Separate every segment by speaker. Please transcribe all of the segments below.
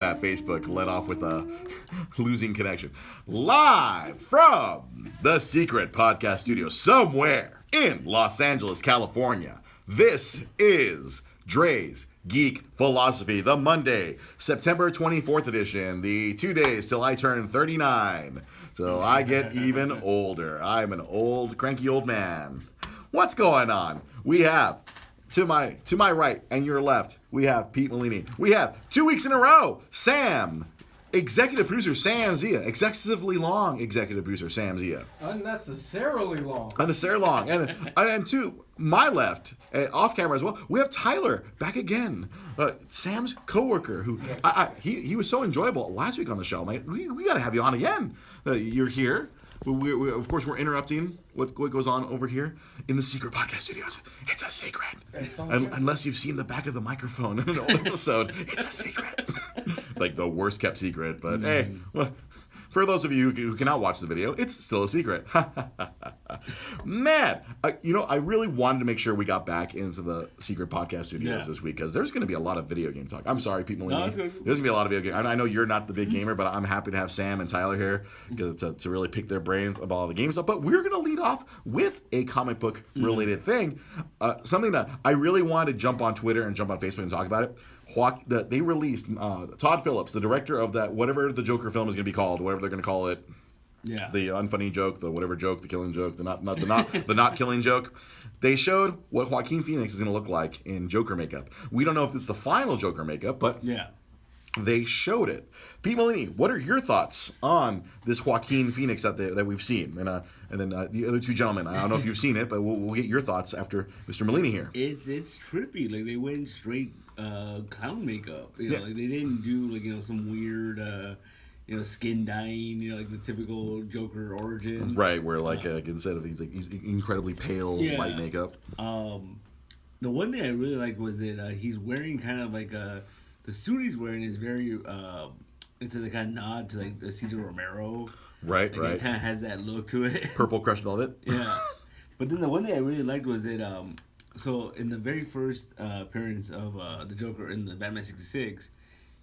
Speaker 1: At Facebook led off with a losing connection. Live from the Secret Podcast Studio somewhere in Los Angeles, California. This is Dre's Geek Philosophy, the Monday, September 24th edition, the 2 days till I turn 39. So I get even older. I'm an old, cranky old man. What's going on? We have to my right and your left, we have Pete Malini. We have 2 weeks in a row, Sam, executive producer Sam Zia, excessively long executive producer Sam Zia.
Speaker 2: Unnecessarily long.
Speaker 1: Unnecessarily long. And to my left, off camera as well, we have Tyler back again, Sam's coworker. Who he was so enjoyable last week on the show. I'm like, we got to have you on again. You're here. We, of course, we're interrupting what goes on over here in the Secret Podcast Studios. It's a secret. Unless you've seen the back of the microphone in an old episode, it's a secret. Like the worst kept secret. But hey, well, for those of you who cannot watch the video, it's still a secret. Man, I really wanted to make sure we got back into the Secret Podcast Studios this week because there's going to be a lot of video game talk. I'm sorry, Pete Malini. There's going to be a lot of video game. I know you're not the big gamer, but I'm happy to have Sam and Tyler here to really pick their brains about all the game stuff. But we're going to lead off with a comic book related thing, something that I really wanted to jump on Twitter and jump on Facebook and talk about it. They released Todd Phillips, the director of that whatever the Joker film is going to be called, whatever they're going to call it. Yeah. The unfunny joke, the whatever joke, the killing joke, the not killing joke. They showed what Joaquin Phoenix is going to look like in Joker makeup. We don't know if it's the final Joker makeup, but they showed it. Pete Malini, what are your thoughts on this Joaquin Phoenix that we've seen? And then the other two gentlemen, I don't know if you've seen it, but we'll get your thoughts after Mr. Malini here.
Speaker 3: It's trippy. Like they went straight clown makeup. Like they didn't do some weird. Skin dyeing, like the typical Joker origin.
Speaker 1: Right, where instead of he's incredibly pale white makeup.
Speaker 3: The one thing I really liked was that he's wearing kind of like the suit he's wearing is very it's a kind of nod to like the Cesar Romero.
Speaker 1: Right.
Speaker 3: It kind of has that look to it.
Speaker 1: Purple crushed velvet.
Speaker 3: Yeah, but then the one thing I really liked was that so in the very first appearance of the Joker in the Batman '66.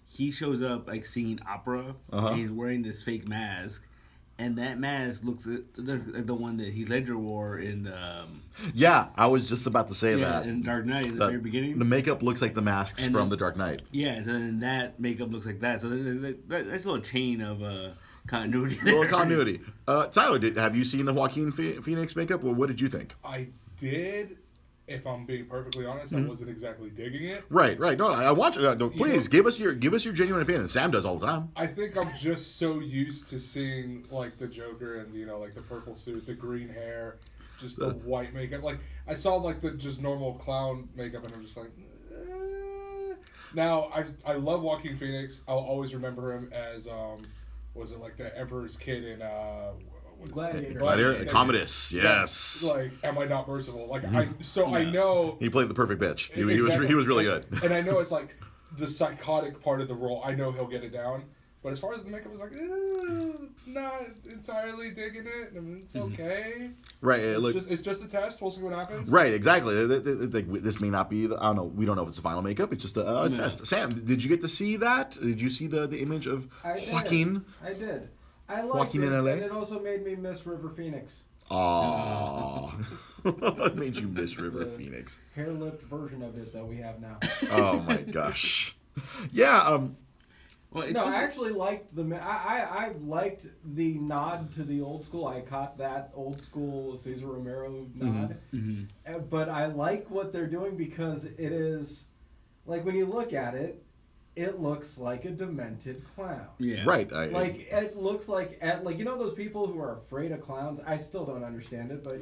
Speaker 3: He shows up like singing opera, and he's wearing this fake mask, and that mask looks like the one that Heath Ledger wore in.
Speaker 1: I was just about to say that
Speaker 3: in Dark Knight at the very beginning.
Speaker 1: The makeup looks like the masks from the Dark Knight.
Speaker 3: Yeah, so then that makeup looks like that. So that's a little chain of continuity.
Speaker 1: Continuity. Tyler, have you seen the Joaquin Phoenix makeup? Well, what did you think?
Speaker 2: I did. If I'm being perfectly honest, I wasn't exactly digging it.
Speaker 1: Right. No, I want you to please give us your genuine opinion. Sam does all the time.
Speaker 2: I think I'm just so used to seeing like the Joker and like the purple suit, the green hair, just the white makeup. Like I saw like the just normal clown makeup, and I'm just like. Now I love Joaquin Phoenix. I'll always remember him as was it like the Emperor's Kid in
Speaker 1: Gladiator, Commodus, yes.
Speaker 2: Like, am I not merciful? Like, I know
Speaker 1: he played the perfect bitch. He was really good.
Speaker 2: And I know it's like the psychotic part of the role. I know he'll get it down. But as far as the makeup, was like, not entirely digging it. I mean, it's okay.
Speaker 1: Right.
Speaker 2: It's just a test. We'll see what happens.
Speaker 1: Right. Exactly. This may not be. I don't know. We don't know if it's the final makeup. It's just a test. Sam, did you get to see that? Did you see the image of Joaquin?
Speaker 4: I did. I liked
Speaker 1: Joaquin
Speaker 4: it,
Speaker 1: in LA?
Speaker 4: and it also made me miss River Phoenix.
Speaker 1: Aww. It made you miss River Phoenix.
Speaker 4: Hair-lipped version of it that we have now.
Speaker 1: Oh my gosh. Yeah.
Speaker 4: Well, I actually liked I liked the nod to the old school. I caught that old school Cesar Romero nod. Mm-hmm. But I like what they're doing because it is, like when you look at it, it looks like a demented clown.
Speaker 1: Yeah. Right.
Speaker 4: It looks like those people who are afraid of clowns. I still don't understand it, but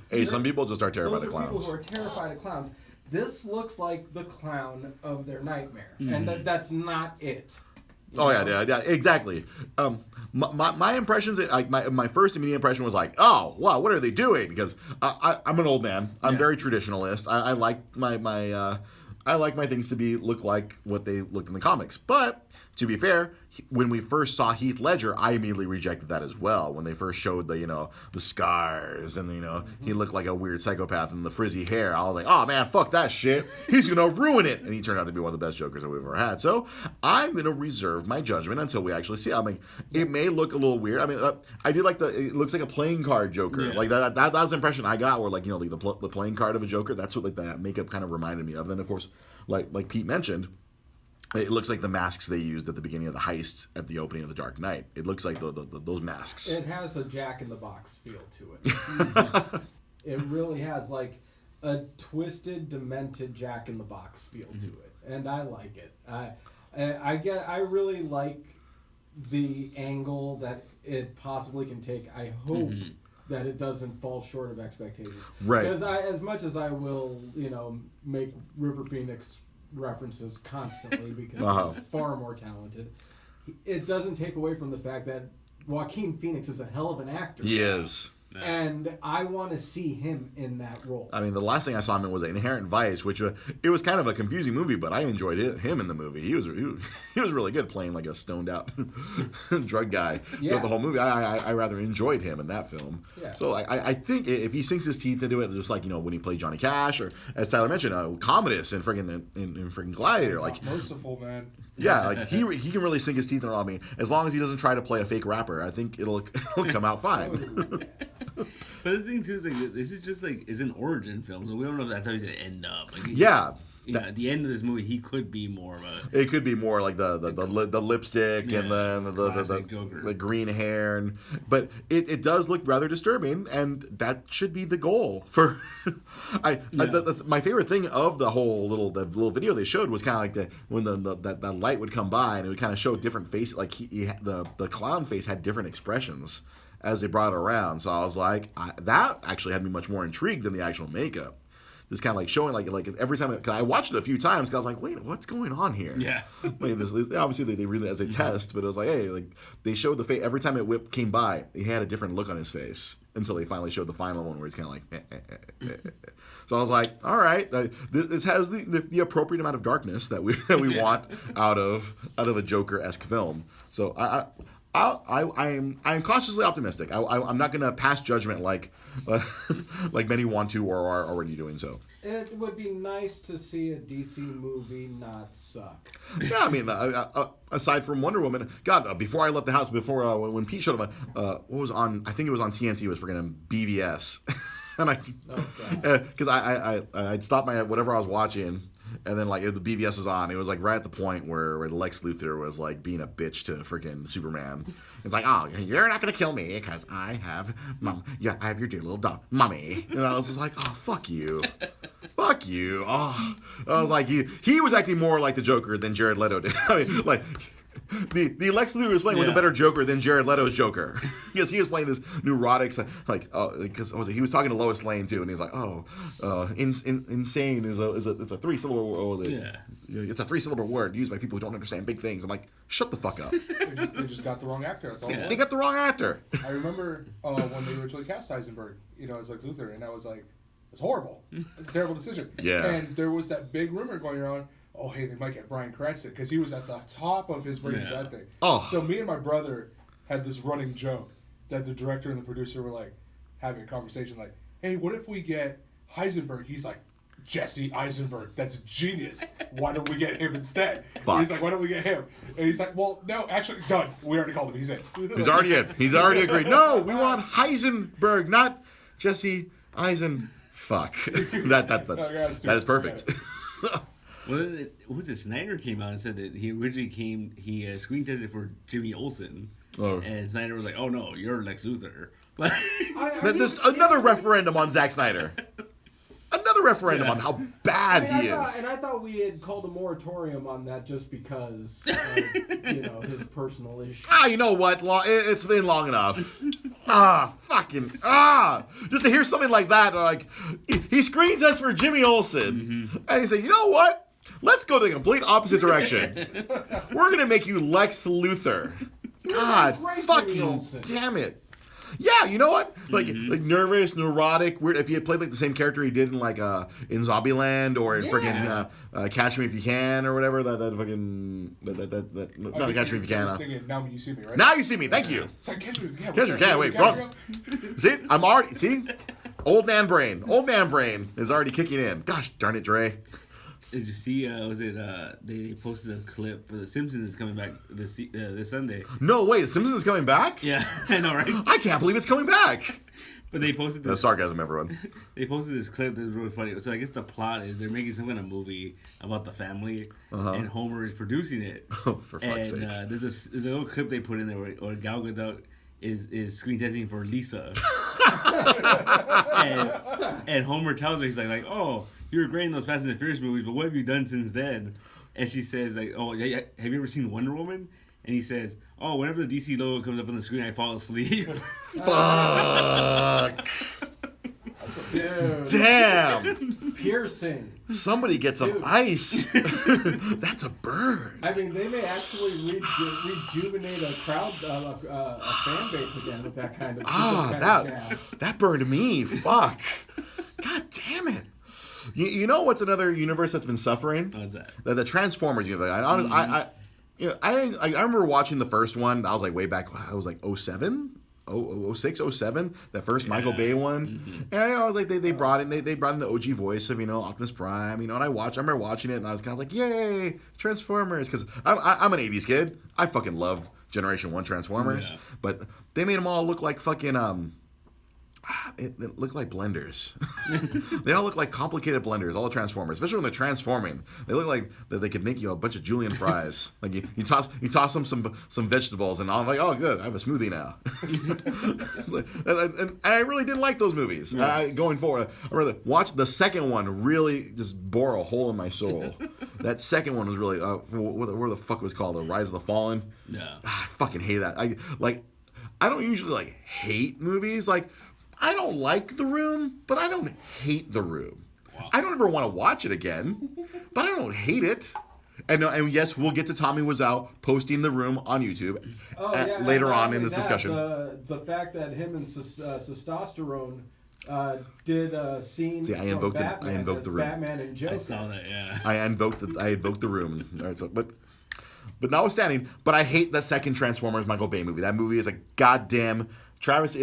Speaker 1: hey, some people just are terrified of clowns.
Speaker 4: People who are terrified of clowns. This looks like the clown of their nightmare, and that's not it.
Speaker 1: Yeah, exactly. My impressions, like my first immediate impression was like, oh, wow, what are they doing? Because I'm an old man. I'm very traditionalist. I like my things to look like what they look in the comics. But to be fair, when we first saw Heath Ledger, I immediately rejected that as well. When they first showed the scars and he looked like a weird psychopath and the frizzy hair, I was like, oh man, fuck that shit. He's gonna ruin it. And he turned out to be one of the best Jokers that we've ever had. So I'm gonna reserve my judgment until we actually see it. I mean, it may look a little weird. I mean, I do like it looks like a playing card Joker. Yeah. Like that was the impression I got, where the playing card of a Joker. That's what that makeup kind of reminded me of. Then of course, like Pete mentioned, it looks like the masks they used at the beginning of the heist at the opening of The Dark Knight. It looks like those masks.
Speaker 4: It has a Jack in the Box feel to it. It really has like a twisted, demented Jack in the Box feel to it, and I like it. I really like the angle that it possibly can take. I hope that it doesn't fall short of expectations.
Speaker 1: Right.
Speaker 4: Because as much as I will, make River Phoenix references constantly because he's far more talented, it doesn't take away from the fact that Joaquin Phoenix is a hell of an actor.
Speaker 1: He is.
Speaker 4: And I want to see him in that role.
Speaker 1: I mean, the last thing I saw him in was Inherent Vice, which it was kind of a confusing movie, but I enjoyed him in the movie. He was really good playing like a stoned out drug guy throughout the whole movie. I rather enjoyed him in that film. Yeah. So I think if he sinks his teeth into it, just like when he played Johnny Cash, or as Tyler mentioned, Commodus in freaking Gladiator, like
Speaker 2: merciful man.
Speaker 1: Yeah, like he can really sink his teeth in it. I mean, as long as he doesn't try to play a fake rapper, I think it'll come out fine.
Speaker 3: But the thing too is like this is just like it's an origin film, so we don't know if that's how he's gonna end up. Like, at the end of this movie, he could be more of a.
Speaker 1: It could be more like the lipstick and then the green hair, but it does look rather disturbing, and that should be the goal for. My favorite thing of the whole little video they showed was kind of like when that light would come by and it would kind of show different faces, like the clown face had different expressions as they brought it around. So I was like, that actually had me much more intrigued than the actual makeup. Just kind of like showing like every time, because I watched it a few times because I was like, wait, what's going on here?
Speaker 3: Yeah.
Speaker 1: Like this, obviously they really as a test, but it was like, hey, like they showed the face every time it came by, he had a different look on his face until they finally showed the final one where he's kind of like. So I was like, all right, this has the appropriate amount of darkness that we want out of a Joker-esque film. So I'm cautiously optimistic. I'm not going to pass judgment like many want to or are already doing so.
Speaker 4: It would be nice to see a DC movie not suck.
Speaker 1: Yeah, I mean, aside from Wonder Woman, God, before I left the house, when Pete showed him, what was on? I think it was on TNT. It was freaking BVS, and because I'd stopped whatever I was watching. And then, like, if the BVS was on, it was, like, right at the point where Lex Luthor was, like, being a bitch to freaking Superman. It's like, oh, you're not going to kill me because I have your dear little dog, Mommy. And I was just like, oh, fuck you. Fuck you. Oh. I was like, he was acting more like the Joker than Jared Leto did. I mean, like... The Lex Luthor was playing was a better Joker than Jared Leto's Joker, because he was playing this neurotic, like, because he was talking to Lois Lane too, and he's like, insane is a 3-syllable word. It's a 3-syllable word used by people who don't understand big things. I'm like, shut the fuck up.
Speaker 2: They just got the wrong actor. That's all.
Speaker 1: Yeah. They got the wrong actor.
Speaker 2: I remember when they originally cast Heisenberg, as Lex Luthor, and I was like, it's horrible. It's a terrible decision.
Speaker 1: Yeah.
Speaker 2: And there was that big rumor going around. Oh, hey, they might get Bryan Cranston because he was at the top of his Breaking Bad thing.
Speaker 1: Oh.
Speaker 2: So me and my brother had this running joke that the director and the producer were like having a conversation like, hey, what if we get Heisenberg? He's like, Jesse Eisenberg, that's genius. Why don't we get him instead? He's like, why don't we get him? And he's like, well, no, actually, done. We already called him. He's in.
Speaker 1: He's already in. He's already agreed. No, we want Heisenberg, not Jesse Eisen. Fuck. That is perfect.
Speaker 3: Well, Snyder came out and said that he originally screen tested for Jimmy Olsen. Oh. And Snyder was like, oh no, you're Lex Luthor.
Speaker 1: There's another referendum on Zack Snyder. Another referendum on how bad he is.
Speaker 4: And I thought we had called a moratorium on that just because of, his personal issue.
Speaker 1: You know what? It's been long enough. Just to hear something like that, like, he screen tests for Jimmy Olsen. Mm-hmm. And he said, you know what? Let's go the complete opposite direction. We're going to make you Lex Luthor. God fucking damn it. Yeah, you know what? Like nervous, neurotic, weird. If he had played like the same character he did in like in Zombieland or in freaking Catch Me If You Can or whatever, not Catch Me If You Can.
Speaker 2: Thinking, now you see me, right?
Speaker 1: Now you see me. Thank you.
Speaker 2: It's like Catch Me If You Can.
Speaker 1: Catch Me If You Can. Wait, wrong. See, I'm already old man brain. Old man brain is already kicking in. Gosh darn it, Dre.
Speaker 3: Did you see? They posted a clip for The Simpsons is coming back this Sunday.
Speaker 1: No way, The Simpsons is coming back?
Speaker 3: Yeah, I know, right?
Speaker 1: I can't believe it's coming back.
Speaker 3: But they posted this.
Speaker 1: That's sarcasm, everyone.
Speaker 3: They posted this clip that was really funny. So I guess the plot is they're making some kind of movie about the family, and Homer is producing it.
Speaker 1: Oh, for fuck's sake.
Speaker 3: There's a little clip they put in there where Gal Gadot is screen testing for Lisa. and Homer tells her, he's like, oh, you were great in those Fast and the Furious movies, but what have you done since then? And she says, like, oh, yeah, have you ever seen Wonder Woman? And he says, oh, whenever the DC logo comes up on the screen, I fall asleep.
Speaker 1: Fuck.
Speaker 4: Dude.
Speaker 1: Damn.
Speaker 4: Piercing.
Speaker 1: Somebody get some ice. That's a burn.
Speaker 4: I mean, they may actually rejuvenate a crowd, a fan base again with that kind of jazz.
Speaker 1: That burned me. Fuck. God damn it. You know what's another universe that's been suffering?
Speaker 3: What's that?
Speaker 1: The Transformers universe. I remember watching the first one. I was like way back. I was like 07, 06, 07. That first Michael Bay one. And I was like they brought in the OG voice of Optimus Prime. And I remember watching it and I was kind of like, yay, Transformers, because I'm an 80s kid. I fucking love Generation 1 Transformers, but they made them all look like fucking it looked like blenders. They all look like complicated blenders, all the Transformers, especially when they're transforming. They look like that they could make a bunch of Julian fries. Like you toss them some vegetables, and I'm like, oh, good, I have a smoothie now. and I really didn't like those movies. Going forward, I remember watch the second one really just bore a hole in my soul. That second one was really where the fuck was called, The Rise of the Fallen.
Speaker 3: Yeah,
Speaker 1: I fucking hate that. I don't usually hate movies like. I don't like The Room, but I don't hate The Room. Wow. I don't ever want to watch it again, but I don't hate it. And yes, we'll get to Tommy Wiseau posting The Room on YouTube later on in this discussion.
Speaker 4: The fact that him and Testosterone did a scene from Batman,
Speaker 1: I invoked The Room.
Speaker 4: Batman and Joker.
Speaker 3: I saw that, yeah.
Speaker 1: I invoked The Room. All right, so, but notwithstanding, but I hate that second Transformers Michael Bay movie. That movie is a goddamn Travis.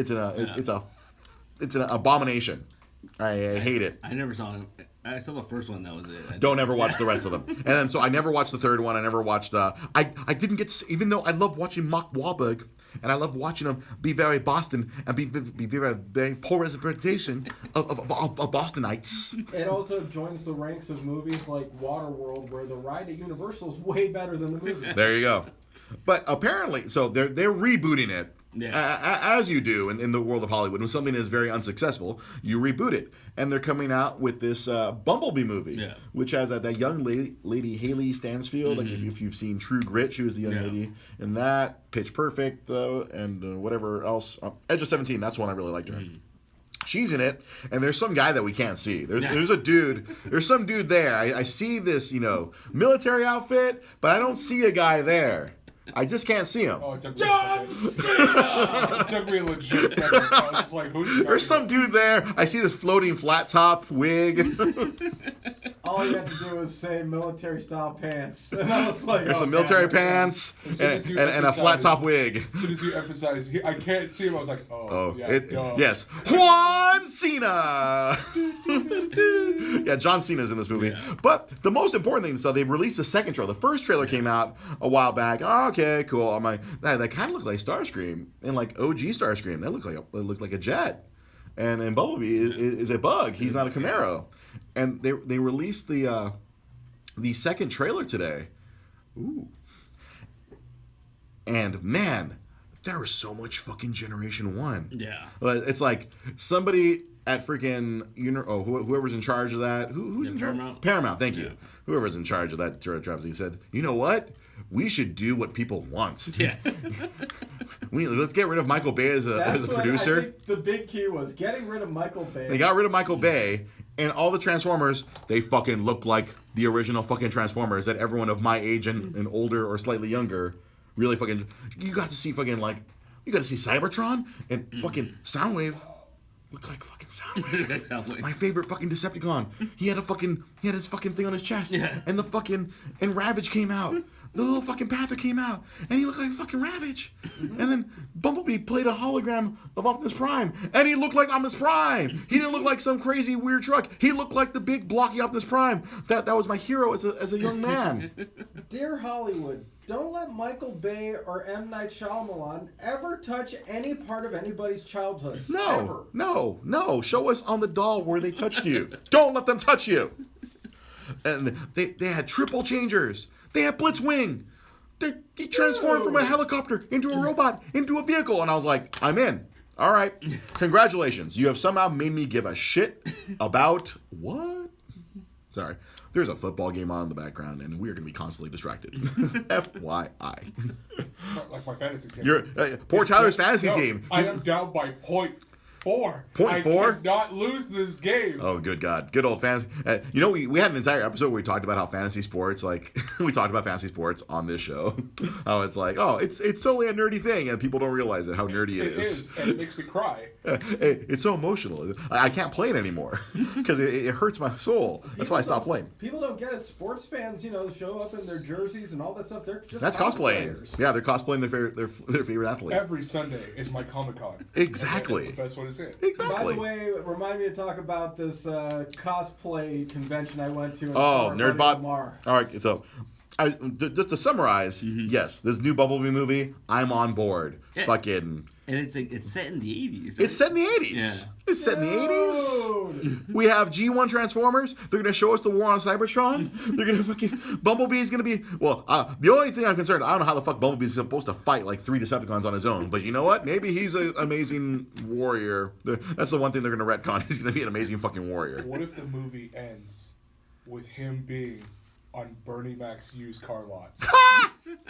Speaker 1: It's an abomination. I hate it.
Speaker 3: I never saw it. I saw the first one. That was it.
Speaker 1: Don't ever watch the rest of them. And then, so I never watched the third one. I never watched. I didn't get to, even though I love watching Mark Wahlberg and I love watching him be very Boston and be very, very poor representation of Bostonites.
Speaker 4: It also joins the ranks of movies like Waterworld, where the ride at Universal is way better than the movie.
Speaker 1: There you go. But apparently, so they're rebooting it. Yeah. As you do in the world of Hollywood. When something is very unsuccessful, you reboot it. And they're coming out with this Bumblebee movie, which has that young lady Haley Stansfield. Like if you've seen True Grit, she was the young lady in that. Dude, Perfect, and whatever else. Edge of 17, that's one I really liked her. She's in it, and there's some guy that we can't see. There's a dude. There's some dude there. I see this, military outfit, but I don't see a guy there. I just can't see him.
Speaker 2: Oh, it took me John Cena! It took me a legit second. I was just like, who's
Speaker 1: There's some dude there. I see this floating flat top wig.
Speaker 4: All you have to do is say military style pants. And I was like,
Speaker 1: there's some military pants and a flat top wig.
Speaker 2: As soon as you emphasize, I can't see him, I was like,
Speaker 1: yes. Juan Cena! Yeah, John Cena's in this movie. Yeah. But the most important thing, so they've released a second trailer. The first trailer came out a while back. Oh, okay, cool. I'm like, that kind of looked like Starscream and like OG Starscream. That looked like a jet. And Bumblebee is a bug. He's not a Camaro. And they released the second trailer today. Ooh. And man, there was so much fucking Generation 1.
Speaker 3: Yeah.
Speaker 1: It's like somebody at freaking whoever's in charge of that. Who's in charge? Paramount. Thank you. Whoever's in charge of that, Travis, he said, you know what? We should do what people want.
Speaker 3: Yeah.
Speaker 1: Let's get rid of Michael Bay as a producer.
Speaker 4: I think the big key was getting rid of Michael Bay.
Speaker 1: They got rid of Michael Bay, and all the Transformers, they fucking look like the original fucking Transformers that everyone of my age and older or slightly younger really fucking. You got to see fucking like You got to see Cybertron and fucking Soundwave. Look like fucking Soundwave. My favorite fucking Decepticon. He had his fucking thing on his chest.
Speaker 3: Yeah.
Speaker 1: And Ravage came out. The little fucking Panther came out, and he looked like fucking Ravage. And then Bumblebee played a hologram of Optimus Prime, and he looked like Optimus Prime. He didn't look like some crazy weird truck. He looked like the big blocky Optimus Prime. That was my hero as a young man.
Speaker 4: Dear Hollywood, don't let Michael Bay or M. Night Shyamalan ever touch any part of anybody's childhood. Ever.
Speaker 1: No. Show us on the doll where they touched you. Don't let them touch you. And they had triple changers. They had Blitzwing. He transformed from a helicopter into a robot, into a vehicle. And I was like, I'm in. All right. Congratulations. You have somehow made me give a shit about what? Sorry. There's a football game on in the background, and we're going to be constantly distracted. FYI.
Speaker 2: Like my fantasy team.
Speaker 1: Poor Tyler's fantasy team.
Speaker 2: I am down by 0.4.
Speaker 1: 0.4?
Speaker 2: I cannot lose this game.
Speaker 1: Oh, good God. Good old fantasy. We had an entire episode where we talked about how fantasy sports, we talked about fantasy sports on this show. How it's like, it's totally a nerdy thing, and people don't realize how nerdy it is.
Speaker 2: And it makes me cry.
Speaker 1: It's so emotional. I can't play it anymore because it hurts my soul. That's why I stopped playing.
Speaker 4: People don't get it. Sports fans, show up in their jerseys and all that stuff. They're just
Speaker 1: That's cosplaying. Yeah, they're cosplaying their favorite athlete.
Speaker 2: Every Sunday is my Comic-Con.
Speaker 1: Exactly.
Speaker 2: That's the best way to say it.
Speaker 1: Exactly.
Speaker 4: By the way, remind me to talk about this cosplay convention I went to.
Speaker 1: Nerdbot. All right, so just to summarize, yes, this new Bumblebee movie, I'm on board.
Speaker 3: Yeah.
Speaker 1: Fucking.
Speaker 3: And it's set in the 80s. Right?
Speaker 1: It's set in the 80s.
Speaker 3: Yeah.
Speaker 1: It's set in the 80s. We have G1 Transformers. They're going to show us the war on Cybertron. They're going to fucking... Bumblebee's going to be... Well, the only thing I'm concerned... I don't know how the fuck Bumblebee's supposed to fight like 3 Decepticons on his own. But you know what? Maybe he's an amazing warrior. That's the one thing they're going to retcon. He's going to be an amazing fucking warrior.
Speaker 2: What if the movie ends with him being on Bernie Mac's used car lot?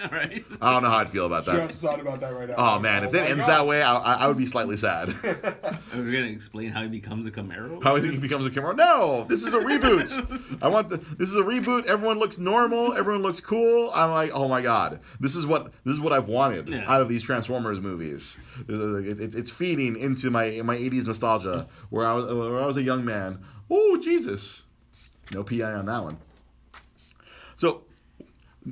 Speaker 3: All right.
Speaker 1: I don't know how I'd feel about that.
Speaker 2: Just thought about that right now.
Speaker 1: Oh, man. If it ends that way, I would be slightly sad.
Speaker 3: Are we going to explain how he becomes a Camaro?
Speaker 1: How he becomes a Camaro? No! This is a reboot. This is a reboot. Everyone looks normal. Everyone looks cool. I'm like, oh my God. This is what I've wanted out of these Transformers movies. It's feeding into my 80s nostalgia where I was a young man. Oh, Jesus. No PI on that one. So,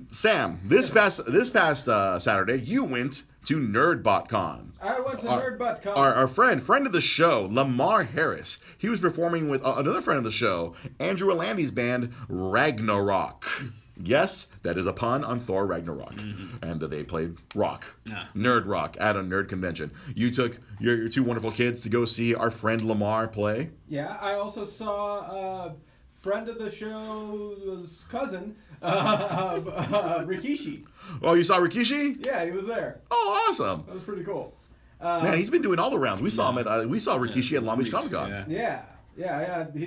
Speaker 1: Sam, this past Saturday, you went to NerdBotCon.
Speaker 4: I went to NerdBotCon.
Speaker 1: Our friend of the show, Lamar Harris. He was performing with another friend of the show, Andrew Alandi's band, Ragnarok. Yes, that is a pun on Thor Ragnarok. Mm-hmm. And they played rock. Yeah. Nerd rock at a nerd convention. You took your 2 wonderful kids to go see our friend Lamar play.
Speaker 4: Yeah, I also saw friend of the show's cousin, Rikishi.
Speaker 1: Oh, you saw Rikishi?
Speaker 4: Yeah, he was there.
Speaker 1: Oh, awesome.
Speaker 4: That was pretty cool.
Speaker 1: Man, he's been doing all the rounds. We saw him we saw Rikishi at Long Beach Comic Con.
Speaker 4: Yeah. He,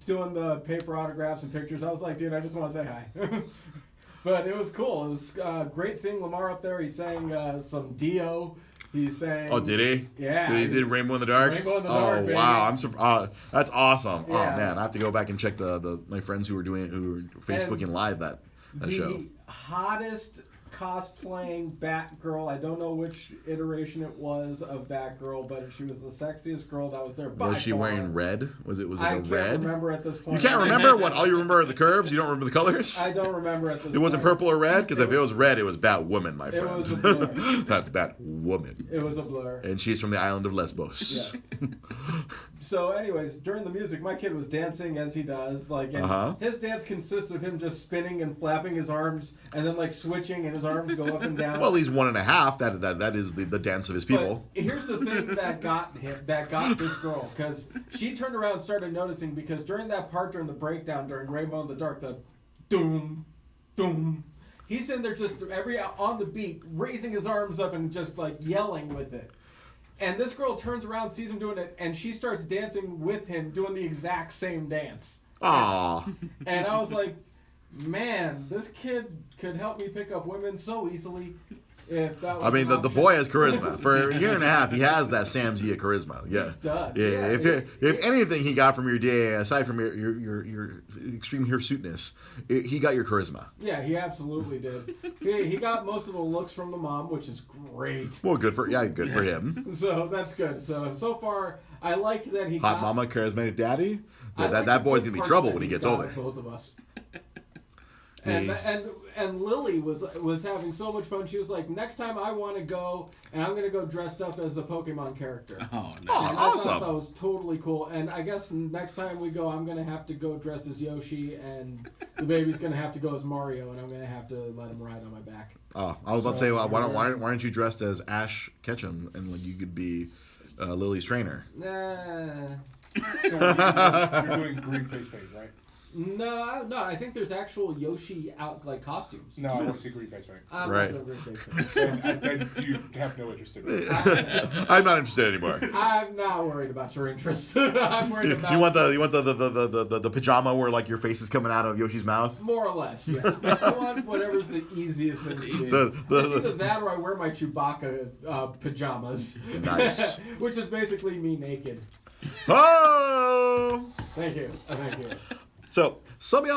Speaker 4: doing the paper autographs and pictures. I was like, dude, I just want to say hi. But it was cool. It was great seeing Lamar up there. He sang some Dio. He sang.
Speaker 1: Oh, did he?
Speaker 4: Yeah.
Speaker 1: He did Rainbow in the Dark?
Speaker 4: Rainbow in the Dark, baby.
Speaker 1: Wow. I'm that's awesome.
Speaker 4: Yeah.
Speaker 1: Oh, man. I have to go back and check my friends who were Facebooking live that show.
Speaker 4: The hottest cosplaying Batgirl. I don't know which iteration it was of Batgirl, but she was the sexiest girl that was there.
Speaker 1: Was she wearing red? Was it
Speaker 4: I
Speaker 1: a red?
Speaker 4: I can't remember at this point.
Speaker 1: You can't remember? What? All you remember are the curves? You don't remember the colors?
Speaker 4: I don't remember at this point.
Speaker 1: It wasn't purple or red? Because if it was red, it was Batwoman, my friend.
Speaker 4: It was a blur.
Speaker 1: That's Batwoman.
Speaker 4: It was a blur.
Speaker 1: And she's from the island of Lesbos.
Speaker 4: Yeah. So, anyways, during the music, my kid was dancing as he does. His dance consists of him just spinning and flapping his arms, and then switching, and his arms go up and down.
Speaker 1: Well, he's 1.5. That is the dance of his people.
Speaker 4: But here's the thing that got this girl, because she turned around and started noticing, because during that part during the breakdown during Rainbow in the Dark, the doom, doom, he's in there just on the beat, raising his arms up and just yelling with it. And this girl turns around, sees him doing it, and she starts dancing with him, doing the exact same dance.
Speaker 1: Aww.
Speaker 4: And I was like, man, this kid could help me pick up women so easily. If that was
Speaker 1: I mean,
Speaker 4: an
Speaker 1: the
Speaker 4: option.
Speaker 1: boy has charisma. For a year and a half, he has that Sam Zia charisma. Yeah,
Speaker 4: He does.
Speaker 1: Yeah. If anything he got from your DA, aside from your extreme hirsuteness, he got your charisma.
Speaker 4: Yeah, he absolutely did. He got most of the looks from the mom, which is great.
Speaker 1: Well, good for him.
Speaker 4: So that's good. So far, I like that he
Speaker 1: Hot
Speaker 4: got...
Speaker 1: mama, charismatic daddy. Yeah,
Speaker 4: I like
Speaker 1: that
Speaker 4: the
Speaker 1: boy's
Speaker 4: good
Speaker 1: gonna be
Speaker 4: parts
Speaker 1: trouble
Speaker 4: that
Speaker 1: when he
Speaker 4: he's
Speaker 1: gets
Speaker 4: got
Speaker 1: older.
Speaker 4: with both of us.
Speaker 1: Me.
Speaker 4: And Lily was having so much fun. She was like, next time I want to go, and I'm going to go dressed up as a Pokemon character.
Speaker 3: Oh,
Speaker 4: And
Speaker 3: nice.
Speaker 4: I
Speaker 1: awesome.
Speaker 4: thought that was totally cool. And I guess next time we go, I'm going to have to go dressed as Yoshi, and the baby's going to have to go as Mario, and I'm going to have to let him ride on my back.
Speaker 1: Oh, I was about to say, well, why aren't you dressed as Ash Ketchum and like you could be Lily's trainer?
Speaker 4: Nah.
Speaker 2: So you're doing green face paint, right?
Speaker 4: No, I think there's actual Yoshi out like costumes.
Speaker 2: No, I want to see green face paint.
Speaker 4: I'm
Speaker 1: Right.
Speaker 4: not doing green face paint.
Speaker 2: Then you have no interest in it.
Speaker 1: I'm not interested anymore.
Speaker 4: I'm not worried about your interest. I'm worried about
Speaker 1: You want the pajama where like your face is coming out of Yoshi's mouth?
Speaker 4: more or less. Yeah, I want whatever's the easiest thing to do.
Speaker 1: The-
Speaker 4: It's either that or I wear my Chewbacca pajamas.
Speaker 1: Nice.
Speaker 4: Which is basically me naked.
Speaker 1: Oh!
Speaker 4: Thank you. Thank you.
Speaker 1: So something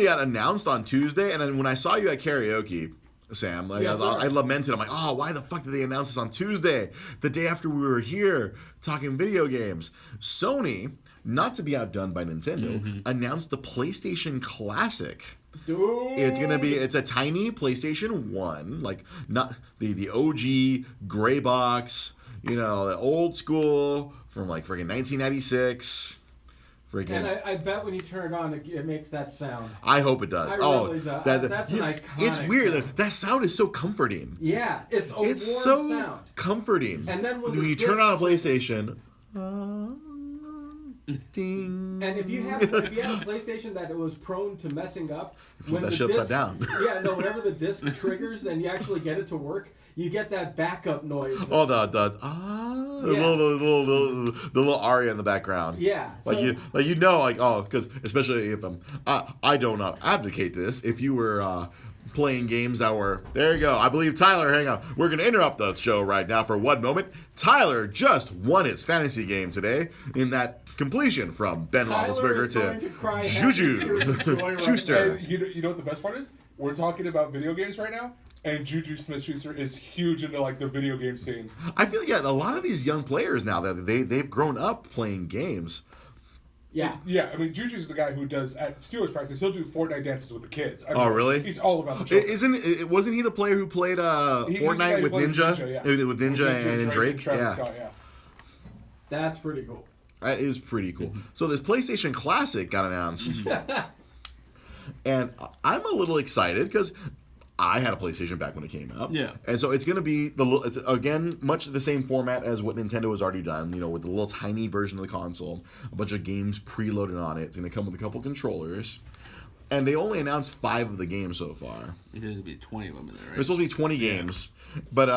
Speaker 1: got announced on Tuesday, and then when I saw you at karaoke, Sam, like,
Speaker 4: Yes, sir.
Speaker 1: I lamented. I'm like, oh, why the fuck did they announce this on Tuesday, the day after we were here talking video games? Sony, not to be outdone by Nintendo, announced the PlayStation Classic.
Speaker 4: Dude.
Speaker 1: It's a tiny PlayStation 1, like not the OG gray box, the old school from like freaking 1996. Freaking.
Speaker 4: And I bet when you turn it on, it makes that sound.
Speaker 1: I hope it does.
Speaker 4: I really do. That's an iconic
Speaker 1: It's weird.
Speaker 4: sound.
Speaker 1: That sound is so comforting.
Speaker 4: Yeah, it's a
Speaker 1: It's
Speaker 4: warm
Speaker 1: so
Speaker 4: sound.
Speaker 1: comforting.
Speaker 4: And then when
Speaker 1: you
Speaker 4: the
Speaker 1: turn
Speaker 4: disc-
Speaker 1: on a PlayStation, ding.
Speaker 4: And if you have a PlayStation that it was prone to messing up,
Speaker 1: Flip that shit upside down.
Speaker 4: Yeah, no, whenever the disc triggers and you actually get it to work, you get that backup noise.
Speaker 1: Oh, the
Speaker 4: Yeah.
Speaker 1: little aria in the background.
Speaker 4: Yeah.
Speaker 1: Because especially if I don't advocate this. If you were playing games that were there, you go. I believe Tyler. Hang on, we're gonna interrupt the show right now for 1 moment. Tyler just won his fantasy game today in that completion from Ben
Speaker 4: Tyler
Speaker 1: Roethlisberger
Speaker 4: is going to cry happy
Speaker 1: Juju
Speaker 4: tears of joy right
Speaker 1: Schuster.
Speaker 2: And you know what the best part is? We're talking about video games right now, and Juju Smith-Schuster is huge into like the video game scene.
Speaker 1: I feel a lot of these young players now that they've grown up playing games.
Speaker 4: Yeah.
Speaker 2: Yeah, I mean, Juju's the guy who does at Steelers practice. He'll do Fortnite dances with the kids. I mean,
Speaker 1: Oh, really?
Speaker 2: He's all about the children.
Speaker 1: Wasn't he the player who played
Speaker 2: He's the guy
Speaker 1: Fortnite
Speaker 2: who
Speaker 1: with
Speaker 2: plays
Speaker 1: Ninja?
Speaker 2: yeah.
Speaker 1: With Ninja and Drake?
Speaker 2: Travis
Speaker 1: Yeah.
Speaker 2: Scott, yeah.
Speaker 4: That's pretty cool.
Speaker 1: That is pretty cool. So this PlayStation Classic got announced. And I'm a little excited because I had a PlayStation back when it came out.
Speaker 3: Yeah.
Speaker 1: And so it's going to be, it's again, much the same format as what Nintendo has already done, with the little tiny version of the console, a bunch of games preloaded on it. It's going to come with a couple controllers. And they only announced 5 of the games so far.
Speaker 3: There's supposed to be 20 of them in there, right?
Speaker 1: There's supposed to be 20 games. But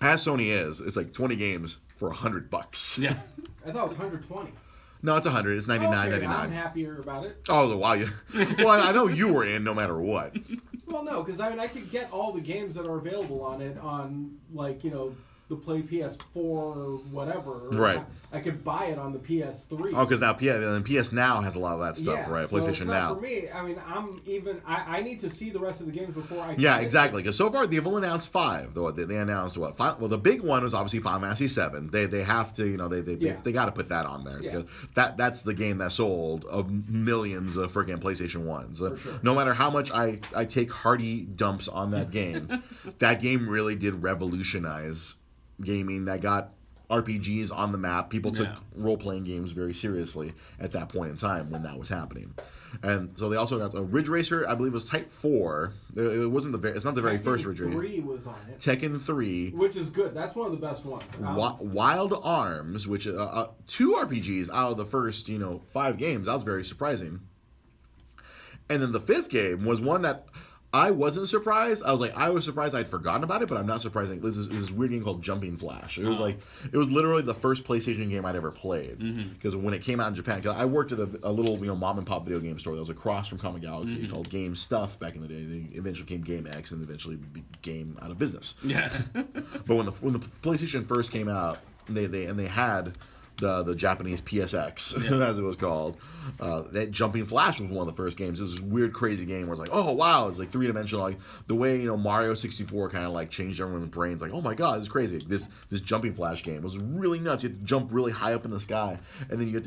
Speaker 1: as Sony is, it's like 20 games for $100.
Speaker 3: Yeah.
Speaker 4: I thought it was 120.
Speaker 1: No, it's 100. It's 99.99.
Speaker 4: Okay, I'm happier about it.
Speaker 1: Oh, wow. Well, I know you were in no matter what.
Speaker 4: Well, no, because I could get all the games that are available on it on the Play PS4 or whatever.
Speaker 1: Right.
Speaker 4: I could buy it on the PS3.
Speaker 1: Oh, because now PS Now has a lot of that stuff, right?
Speaker 4: So
Speaker 1: PlayStation
Speaker 4: it's not
Speaker 1: Now.
Speaker 4: for me. I mean, I need to see the rest of the games before I.
Speaker 1: Yeah,
Speaker 4: can
Speaker 1: exactly. Because so far they've only announced 5. Though they announced what? 5, well, the big one was obviously Final Fantasy 7. They have to, they got to put that on there.
Speaker 4: Yeah.
Speaker 1: That's the game that sold millions of freaking PlayStation 1s.
Speaker 4: For sure.
Speaker 1: No matter how much I take hearty dumps on that game, that game really did revolutionize gaming. That got RPGs on the map. People took role-playing games very seriously at that point in time when that was happening. And so they also got a Ridge Racer, I believe it was Type 4. It was't it's not the very first Ridge Racer.
Speaker 4: 3 was on it.
Speaker 1: Tekken 3.
Speaker 4: Which is good. That's one of the best ones.
Speaker 1: Wild Arms, which 2 RPGs out of the first 5 games. That was very surprising. And then the 5th game was one that I wasn't surprised. I was surprised I'd forgotten about it, but I'm not surprised. It was this weird game called Jumping Flash. It was it was literally the first PlayStation game I'd ever played. Because when it came out in Japan, 'cause I worked at a little mom and pop video game store that was across from Comic Galaxy called Game Stuff back in the day. They eventually became Game X and eventually became out of business.
Speaker 3: Yeah.
Speaker 1: But when the PlayStation first came out, they had the Japanese PSX, as it was called. That Jumping Flash was one of the first games. It was this weird, crazy game where it's like, oh wow, it's like 3-dimensional. Like the way Mario 64 kind of like changed everyone's brains. Like, oh my god, this is crazy. This Jumping Flash game was really nuts. You had to jump really high up in the sky, and then you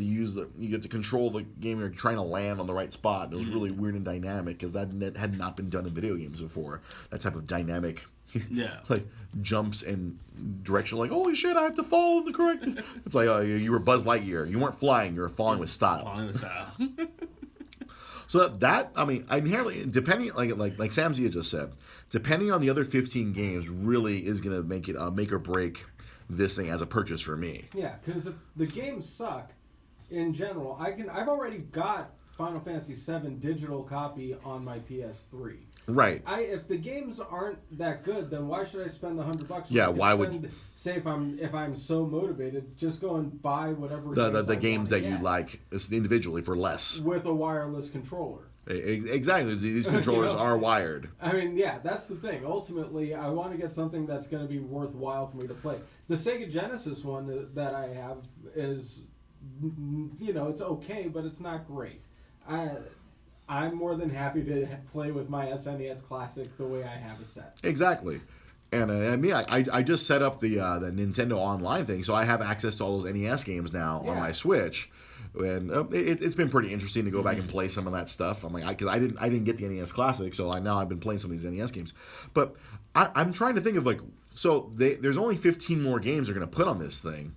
Speaker 1: get to control the game. You're trying to land on the right spot. And it was really weird and dynamic because that had not been done in video games before. That type of dynamic. Like jumps and direction, like holy shit, I have to fall in the correct. It's like you were Buzz Lightyear. You weren't flying. You were falling with style. So that I mean, inherently depending, like Sam Zia just said, depending on the other 15 games, really is gonna make it make or break this thing as a purchase for me.
Speaker 4: Yeah, because if the games suck, in general, I've already got Final Fantasy VII digital copy on my PS3.
Speaker 1: Right.
Speaker 4: If the games aren't that good, then why should I spend the $100?
Speaker 1: Yeah. Why would?
Speaker 4: Say if I'm so motivated, just go and buy whatever
Speaker 1: the games that you like individually for less
Speaker 4: with a wireless controller.
Speaker 1: Exactly. These controllers are wired.
Speaker 4: I mean, yeah, that's the thing. Ultimately, I want to get something that's going to be worthwhile for me to play. The Sega Genesis one that I have is, it's okay, but it's not great. I'm more than happy to play with my SNES Classic the way I have it set.
Speaker 1: Exactly. And I just set up the Nintendo Online thing, so I have access to all those NES games now on my Switch. And it's been pretty interesting to go back and play some of that stuff. I'm like, because I didn't get the NES Classic, so now I've been playing some of these NES games. But I'm trying to think of there's only 15 more games they're going to put on this thing,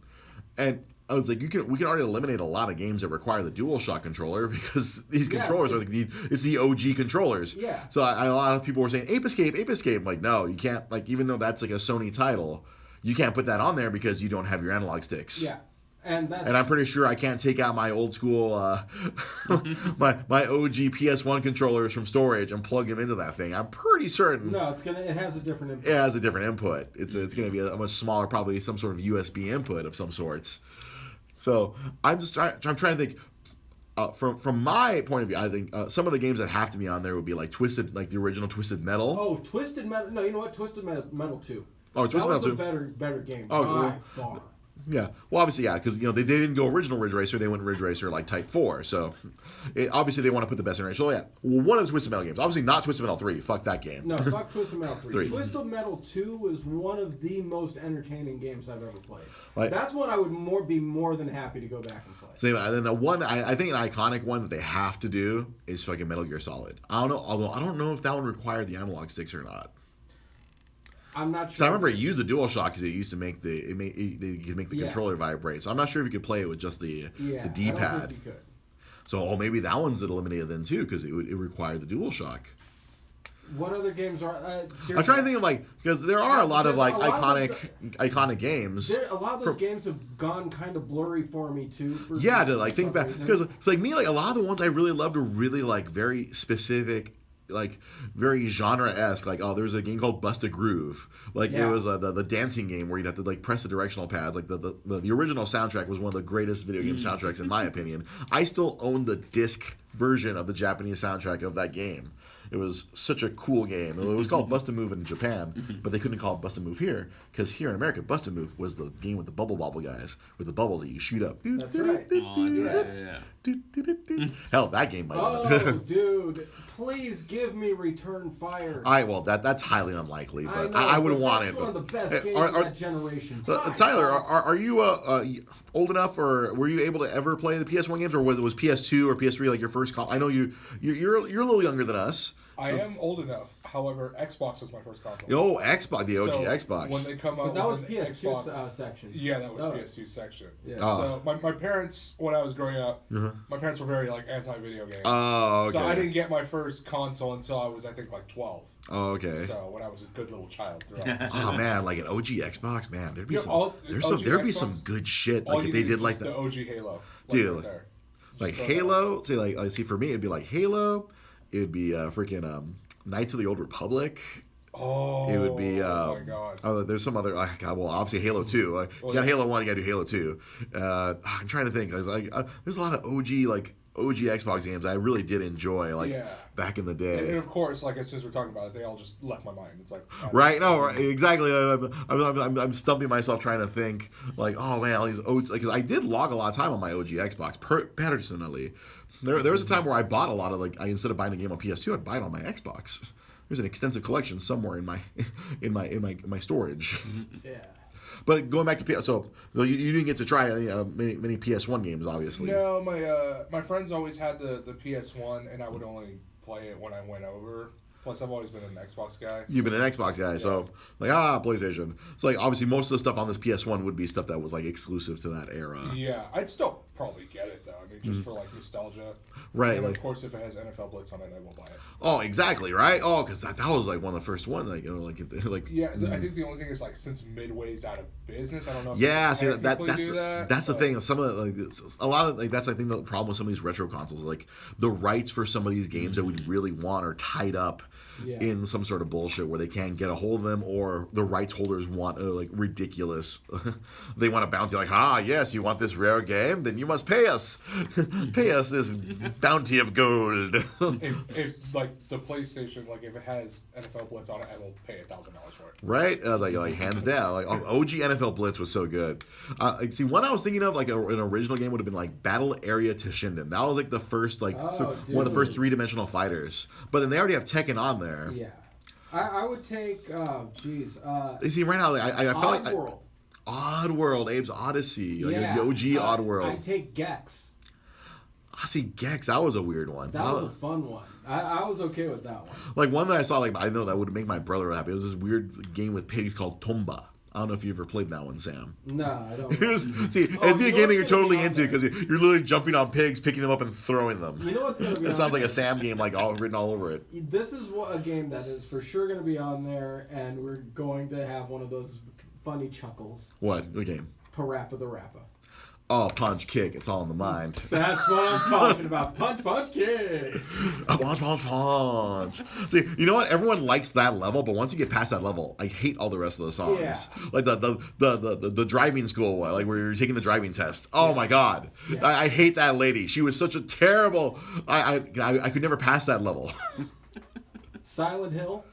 Speaker 1: and I was like, we can already eliminate a lot of games that require the DualShock controller because these controllers are it's the OG controllers.
Speaker 4: Yeah.
Speaker 1: So a lot of people were saying Ape Escape. I'm like, no, you can't. Like, even though that's like a Sony title, you can't put that on there because you don't have your analog sticks.
Speaker 4: Yeah. And
Speaker 1: I'm pretty sure I can't take out my old school, my OG PS1 controllers from storage and plug them into that thing. I'm pretty certain.
Speaker 4: No, it has a different input.
Speaker 1: It has a different input. It's going to be a much smaller, probably some sort of USB input of some sorts. So I'm trying to think. From my point of view, I think some of the games that have to be on there would be like Twisted, like the original Twisted Metal.
Speaker 4: Oh, Twisted Metal. No, you know what? Twisted Metal 2.
Speaker 1: Oh, Twisted Metal 2.
Speaker 4: That was a better game.
Speaker 1: Oh,
Speaker 4: far.
Speaker 1: Yeah, well, obviously, yeah, because they didn't go original Ridge Racer; they went Ridge Racer like Type 4. So, obviously, they want to put the best in range. So, yeah, one of the Twisted Metal games. Obviously, not Twisted Metal 3. Fuck that game.
Speaker 4: No, fuck Twisted Metal 3. Twisted Metal 2 is one of the most entertaining games I've ever played. That's one I would be more than happy to go back and play.
Speaker 1: So, and then the one I think an iconic one that they have to do is fucking Metal Gear Solid. I don't know, although I don't know if that would require the analog sticks or not.
Speaker 4: I'm not sure.
Speaker 1: So I remember it used the DualShock because it used to make the controller vibrate. So I'm not sure if you could play it with just the D-pad.
Speaker 4: I don't think you could.
Speaker 1: So maybe that one's eliminated then too because it required the DualShock.
Speaker 4: What other games are?
Speaker 1: I'm trying to think of because there are a lot of iconic games.
Speaker 4: A lot of those games have gone kind of blurry for me too.
Speaker 1: To think back because me a lot of the ones I really loved were really very specific. Very genre-esque, there's a game called Bust a Groove. It was the dancing game where you'd have to press the directional pads. The original soundtrack was one of the greatest video game soundtracks in my opinion. I still own the disc version of the Japanese soundtrack of that game. It was such a cool game. It was called Bust a Move in Japan, but they couldn't call it Bust a Move here because here in America, Bust a Move was the game with the bubble bobble guys with the bubbles that you shoot up.
Speaker 4: That's right.
Speaker 1: Hell, that game might.
Speaker 4: Oh, dude! Please give me Return Fire.
Speaker 1: That's highly unlikely, but I wouldn't want it.
Speaker 4: That's one of the best games of that generation.
Speaker 1: Tyler, are you old enough, or were you able to ever play the PS1 games, or was PS2 or PS3 your first console? I know you're a little younger than us.
Speaker 2: I am old enough. However, Xbox was my first console.
Speaker 1: Oh, Xbox, the OG Xbox.
Speaker 2: When they come out,
Speaker 4: but that was PS2 section.
Speaker 2: Yeah, that was PS2 section.
Speaker 4: Yeah.
Speaker 2: So my parents, when I was growing up, my parents were very anti-video games.
Speaker 1: Oh, okay.
Speaker 2: So I didn't get my first console until I was 12.
Speaker 1: Oh, okay.
Speaker 2: So when I was a good little child.
Speaker 1: Oh man, an OG Xbox, man, there'd be some good shit. If they did
Speaker 2: the OG Halo.
Speaker 1: Dude, Halo. See, for me, it'd be Halo. It'd be freaking Knights of the Old Republic.
Speaker 2: Oh,
Speaker 1: it would be.
Speaker 2: My God.
Speaker 1: Oh, there's some other. Well, obviously Halo 2. You got Halo 1, you got to do Halo 2. I'm trying to think. There's a lot of OG Xbox games I really did enjoy, back in the day.
Speaker 2: And of course, like as soon as we're talking about it, they all just left my mind. It's like
Speaker 1: right, no, right, exactly. I'm stumping myself trying to think, like, oh man, all these OG, because I did log a lot of time on my OG Xbox personally. There was a time where I bought a lot of instead of buying a game on PS2, I'd buy it on my Xbox. There's an extensive collection somewhere in my storage.
Speaker 4: Yeah.
Speaker 1: But going back to PS, so you didn't get to try many PS1 games, obviously.
Speaker 2: No, my friends always had the PS1, and I would only play it when I went over. Plus, I've always been an Xbox guy.
Speaker 1: You've been an Xbox guy, so PlayStation. So obviously most of the stuff on this PS1 would be stuff that was exclusive to that era.
Speaker 2: Yeah, I'd still probably get it though. I mean, just for nostalgia.
Speaker 1: Right.
Speaker 2: And of course, if it has NFL Blitz on it, I will buy it.
Speaker 1: Oh, exactly, right? Oh, because that was one of the first ones.
Speaker 2: Yeah, I think the only thing is since Midway's out of business, I don't know. If
Speaker 1: see that's the thing. Some of a lot of that's I think the problem with some of these retro consoles. The rights for some of these games that we really want are tied up. Yeah. In some sort of bullshit where they can't get a hold of them, or the rights holders want ridiculous. They want a bounty yes, you want this rare game, then you must pay us. Pay us this bounty of gold.
Speaker 2: if the PlayStation, if it has NFL Blitz on it, I will pay $1,000 for it.
Speaker 1: Right, hands down. OG NFL Blitz was so good. See, one I was thinking of an original game would have been Battle Area Toshinden. That was the first one of the first 3-dimensional fighters. But then they already have Tekken on there.
Speaker 4: Yeah, I would take.
Speaker 1: You see, right now I felt like Oddworld, Abe's Odyssey, the OG Oddworld.
Speaker 4: I'd take Gex.
Speaker 1: I see Gex. That was a weird one.
Speaker 4: That was a fun one. I was okay with that one.
Speaker 1: One that I saw, I know that would make my brother happy. It was this weird game with pigs called Tomba. I don't know if you ever played that one, Sam.
Speaker 4: No, I don't.
Speaker 1: It'd be a game that you're totally into because you're literally jumping on pigs, picking them up, and throwing them.
Speaker 4: You know what's going to be?
Speaker 1: It sounds like a Sam game, all written all over it.
Speaker 4: This is a game that is for sure going to be on there, and we're going to have one of those funny chuckles.
Speaker 1: What game?
Speaker 4: Parappa the Rappa.
Speaker 1: Oh, punch, kick. It's all in the mind.
Speaker 4: That's what I'm talking about. Punch, punch, kick.
Speaker 1: Punch, punch, punch. See, you know what? Everyone likes that level, but once you get past that level, I hate all the rest of the songs.
Speaker 4: Yeah.
Speaker 1: The driving school one, where you're taking the driving test. Oh my God. Yeah. I hate that lady. She was such a terrible. I could never pass that level.
Speaker 4: Silent Hill.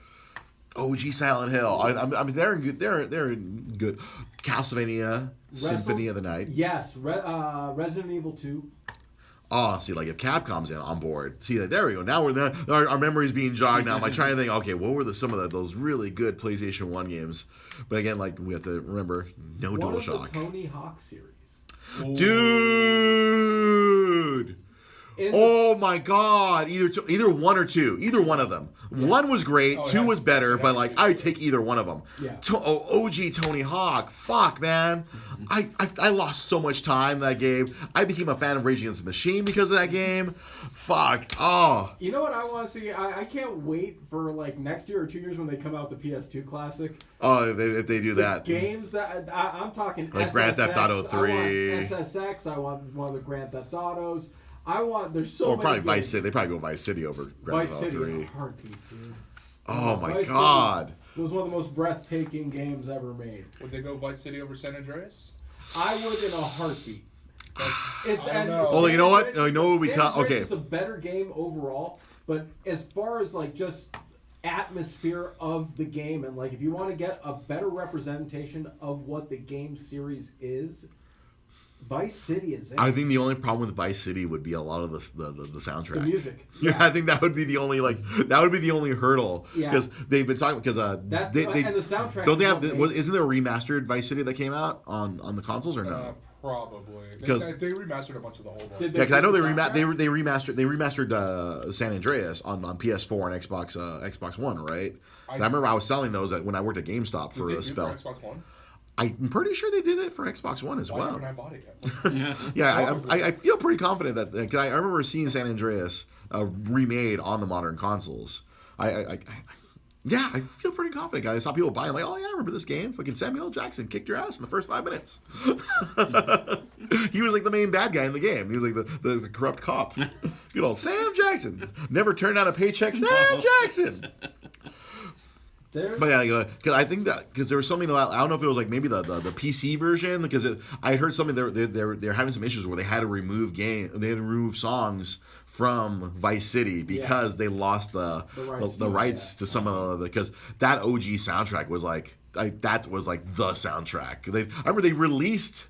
Speaker 1: OG Silent Hill. They're in good. Castlevania, Symphony of the Night.
Speaker 4: Yes, Resident Evil 2.
Speaker 1: Oh, see, if Capcom's on board. See, there we go. Now our memory's being jogged now. I'm trying to think, okay, what were some of those really good PlayStation 1 games? But again, we have to remember, no DualShock.
Speaker 4: One of the Tony Hawk series.
Speaker 1: Dude! Oh my God! Either one or two. Either one of them. Yeah. One was great. Two was better. But I would take either one of them.
Speaker 4: Yeah.
Speaker 1: OG Tony Hawk. Fuck, man. I lost so much time in that game. I became a fan of Rage Against the Machine because of that game. Fuck. Oh.
Speaker 4: You know what I want to see? I can't wait for next year or 2 years when they come out the PS2 Classic.
Speaker 1: Oh, if they do that.
Speaker 4: Games that I'm talking
Speaker 1: SSX, Grand Theft Auto 3.
Speaker 4: I want SSX. I want one of the Grand Theft Autos. There's so many
Speaker 1: probably
Speaker 4: games.
Speaker 1: Vice City. They probably go Vice City over Grand Theft Auto 3.
Speaker 4: Vice City in a heartbeat, dude.
Speaker 1: Oh my God.
Speaker 4: It was one of the most breathtaking games ever made.
Speaker 2: Would they go Vice City over San Andreas?
Speaker 4: I would in a heartbeat.
Speaker 2: I don't know.
Speaker 1: Well, you know what? You know what we tell? Okay.
Speaker 4: It's a better game overall, but as far as just atmosphere of the game and if you want to get a better representation of what the game series is, Vice City is it.
Speaker 1: I think the only problem with Vice City would be a lot of the soundtrack.
Speaker 4: The music.
Speaker 1: Yeah, I think that would be the only hurdle.
Speaker 4: Yeah.
Speaker 1: Because they've been talking and the
Speaker 4: soundtrack.
Speaker 1: Don't they have? Isn't there a remastered Vice City that came out on the consoles or no?
Speaker 2: Probably.
Speaker 1: Because
Speaker 2: they remastered a bunch of the old ones.
Speaker 1: Yeah, because I know they remastered San Andreas on PS4 and Xbox One, right? I remember I was selling those when I worked at GameStop for a spell.
Speaker 2: For Xbox One?
Speaker 1: I'm pretty sure they did it for Xbox One as well.
Speaker 2: Why haven't I bought it yet?
Speaker 1: Yeah, I feel pretty confident that cause I remember seeing San Andreas remade on the modern consoles. I feel pretty confident. I saw people buying I remember this game. Fucking Samuel L. Jackson kicked your ass in the first 5 minutes. He was the main bad guy in the game. He was the corrupt cop. Good old Sam Jackson. Never turned down a paycheck. Sam Jackson. But yeah, because I think that because there was something I don't know if it was like maybe the PC version because I had heard something they're having some issues where they had to remove songs from Vice City because they lost the rights to some of the because that OG soundtrack was that was the soundtrack. I remember they released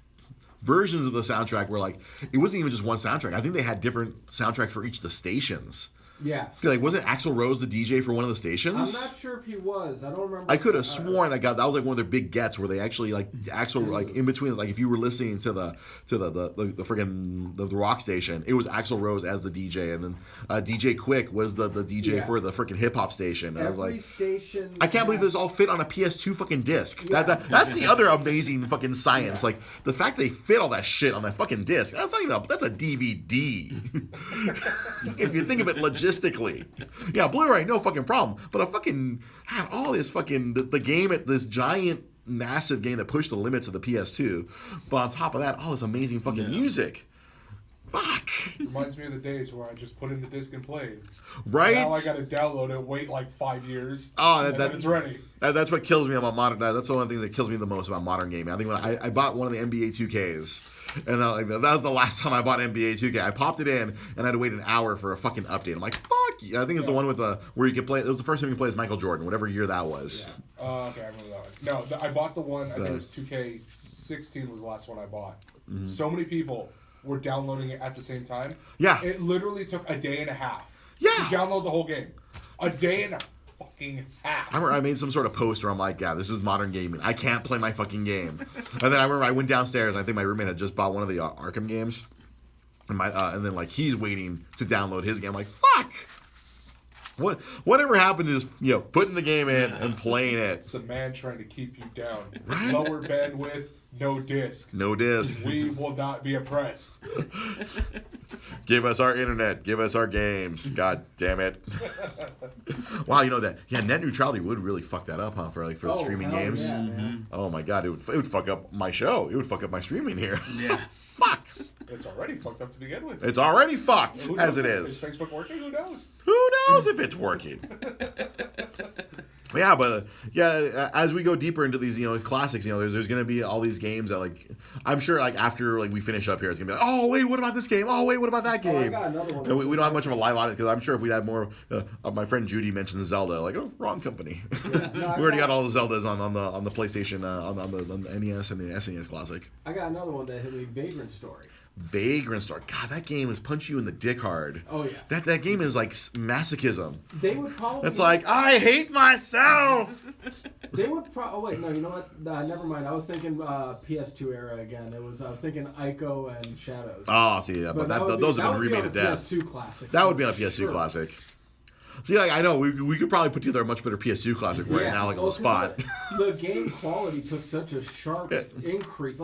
Speaker 1: versions of the soundtrack where it wasn't even just one soundtrack. I think they had different soundtracks for each of the stations.
Speaker 4: Yeah.
Speaker 1: Wasn't Axl Rose the DJ for one of the stations?
Speaker 4: I'm not sure if he was. I don't remember.
Speaker 1: I could have sworn that was one of their big gets where they actually Axl in between if you were listening to the friggin' the rock station, it was Axl Rose as the DJ, and then DJ Quick was the DJ for the freaking hip hop station. And I was like,
Speaker 4: station.
Speaker 1: I can't believe this all fit on a PS2 fucking disc. Yeah. That's the other amazing fucking science. Yeah. The fact they fit all that shit on that fucking disc. That's a DVD. If you think of it logistically. Yeah, Blu-ray, no fucking problem. But I fucking had all this fucking the game at this giant, massive game that pushed the limits of the PS2. But on top of that, all this amazing fucking music. Fuck.
Speaker 2: Reminds me of the days where I just put in the disc and played.
Speaker 1: Right.
Speaker 2: Now I got to download it, wait 5 years.
Speaker 1: Oh,
Speaker 2: and then it's ready.
Speaker 1: That's what kills me about modern. That's one of the things that kills me the most about modern gaming. I think when I bought one of the NBA 2Ks. And that was the last time I bought NBA 2K. I popped it in, and I had to wait an hour for a fucking update. I'm like, fuck you. I think it's the one with where you could play. It was the first time you could play as Michael Jordan, whatever year that was.
Speaker 2: Yeah. Okay, I remember that one. No, I bought the one, I think it was 2K16 was the last one I bought. Mm-hmm. So many people were downloading it at the same time.
Speaker 1: Yeah.
Speaker 2: It literally took a day and a half
Speaker 1: to
Speaker 2: download the whole game. A day and a fucking half.
Speaker 1: I remember I made some sort of post where I'm like, yeah, this is modern gaming. I can't play my fucking game. And then I remember I went downstairs, and I think my roommate had just bought one of the Arkham games. And then he's waiting to download his game. I'm like, fuck! Whatever happened to just putting the game in and playing it?
Speaker 2: It's the man trying to keep you down.
Speaker 1: Right?
Speaker 2: Lower bandwidth, no disc.
Speaker 1: No disc.
Speaker 2: We will not be oppressed.
Speaker 1: Give us our internet. Give us our games. God damn it. Wow, you know that. Yeah, net neutrality would really fuck that up, huh? For the streaming games.
Speaker 4: Yeah, man.
Speaker 1: Oh my god, it would fuck up my show. It would fuck up my streaming here.
Speaker 3: Yeah.
Speaker 1: Fuck.
Speaker 2: It's already fucked up to begin with.
Speaker 1: It's already fucked as it is.
Speaker 2: Is Facebook working? Who knows?
Speaker 1: Who knows if it's working? Yeah, but as we go deeper into these, classics, there's going to be all these games that I'm sure after we finish up here, it's going to be oh wait, what about this game? Oh wait, what about that game?
Speaker 4: I got another one.
Speaker 1: We don't have much of a live audience because I'm sure if we had more, my friend Judy mentioned Zelda, wrong company.
Speaker 4: Yeah, no,
Speaker 1: we already got all the Zeldas on the PlayStation, on the NES and the SNES Classic.
Speaker 4: I got another one that hit me. Vagrant Story.
Speaker 1: Vagrant Story. God, that game is punch you in the dick hard.
Speaker 4: Oh yeah.
Speaker 1: That game is masochism.
Speaker 4: They would probably.
Speaker 1: It's I hate myself.
Speaker 4: They would oh wait, no, you know what? Never mind. I was thinking PS2 era again. I was thinking Ico and Shadows.
Speaker 1: Oh, see, yeah, but those have been remade to death.
Speaker 4: PS2 classic.
Speaker 1: That would be on a PS2 classic. See, I know we could probably put together a much better PS2 classic right now, on the spot.
Speaker 4: The game quality took such a sharp increase.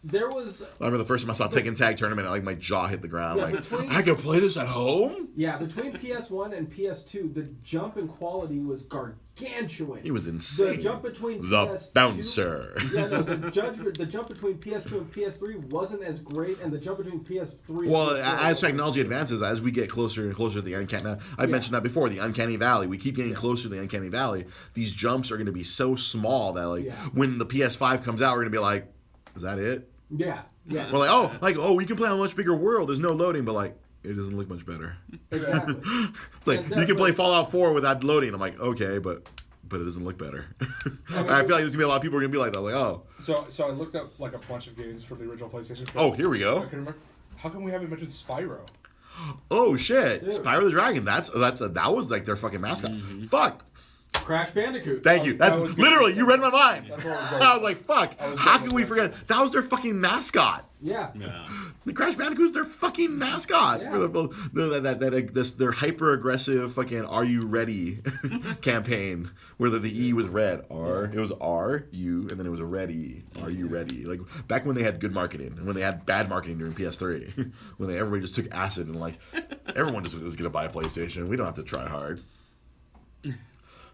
Speaker 4: There was.
Speaker 1: I remember the first time I saw Tekken Tag Tournament, my jaw hit the ground.
Speaker 4: Yeah,
Speaker 1: I could play this at home?
Speaker 4: Yeah, between PS1 and PS2, the jump in quality was gargantuan.
Speaker 1: It was insane.
Speaker 4: The jump between
Speaker 1: the
Speaker 4: PS2,
Speaker 1: bouncer.
Speaker 4: Yeah, no, the jump between PS2 and PS3 wasn't as great, and the jump between PS3.
Speaker 1: Well, as technology advances, as we get closer and closer to the uncanny, I mentioned that before, the uncanny valley. We keep getting closer to the uncanny valley. These jumps are going to be so small that when the PS5 comes out, we're going to be like, is that it?
Speaker 4: Yeah.
Speaker 1: We're we can play on a much bigger world. There's no loading, but it doesn't look much better.
Speaker 4: Exactly.
Speaker 1: It's you can play Fallout 4 without loading. I'm like, okay, but it doesn't look better. I feel like there's gonna be a lot of people are gonna be like that. Oh.
Speaker 2: So I looked up a bunch of games from the original PlayStation.
Speaker 1: Oh, here we go.
Speaker 2: I can remember. How come we haven't mentioned Spyro?
Speaker 1: Oh shit!
Speaker 4: Dude.
Speaker 1: Spyro the Dragon. That was their fucking mascot.
Speaker 3: Mm-hmm.
Speaker 1: Fuck.
Speaker 4: Crash Bandicoot.
Speaker 1: Thank you. That's literally, you read my mind. I was like, fuck. How can we forget? That was their fucking mascot.
Speaker 4: Yeah.
Speaker 1: The Crash Bandicoot's their fucking mascot.
Speaker 4: Yeah.
Speaker 1: For their hyper aggressive fucking "Are you ready?" campaign, where the E was red. It was R U, and then it was a red E. Are you ready? Back when they had good marketing, and when they had bad marketing during PS3, when everybody just took acid and everyone just was gonna buy a PlayStation. We don't have to try hard.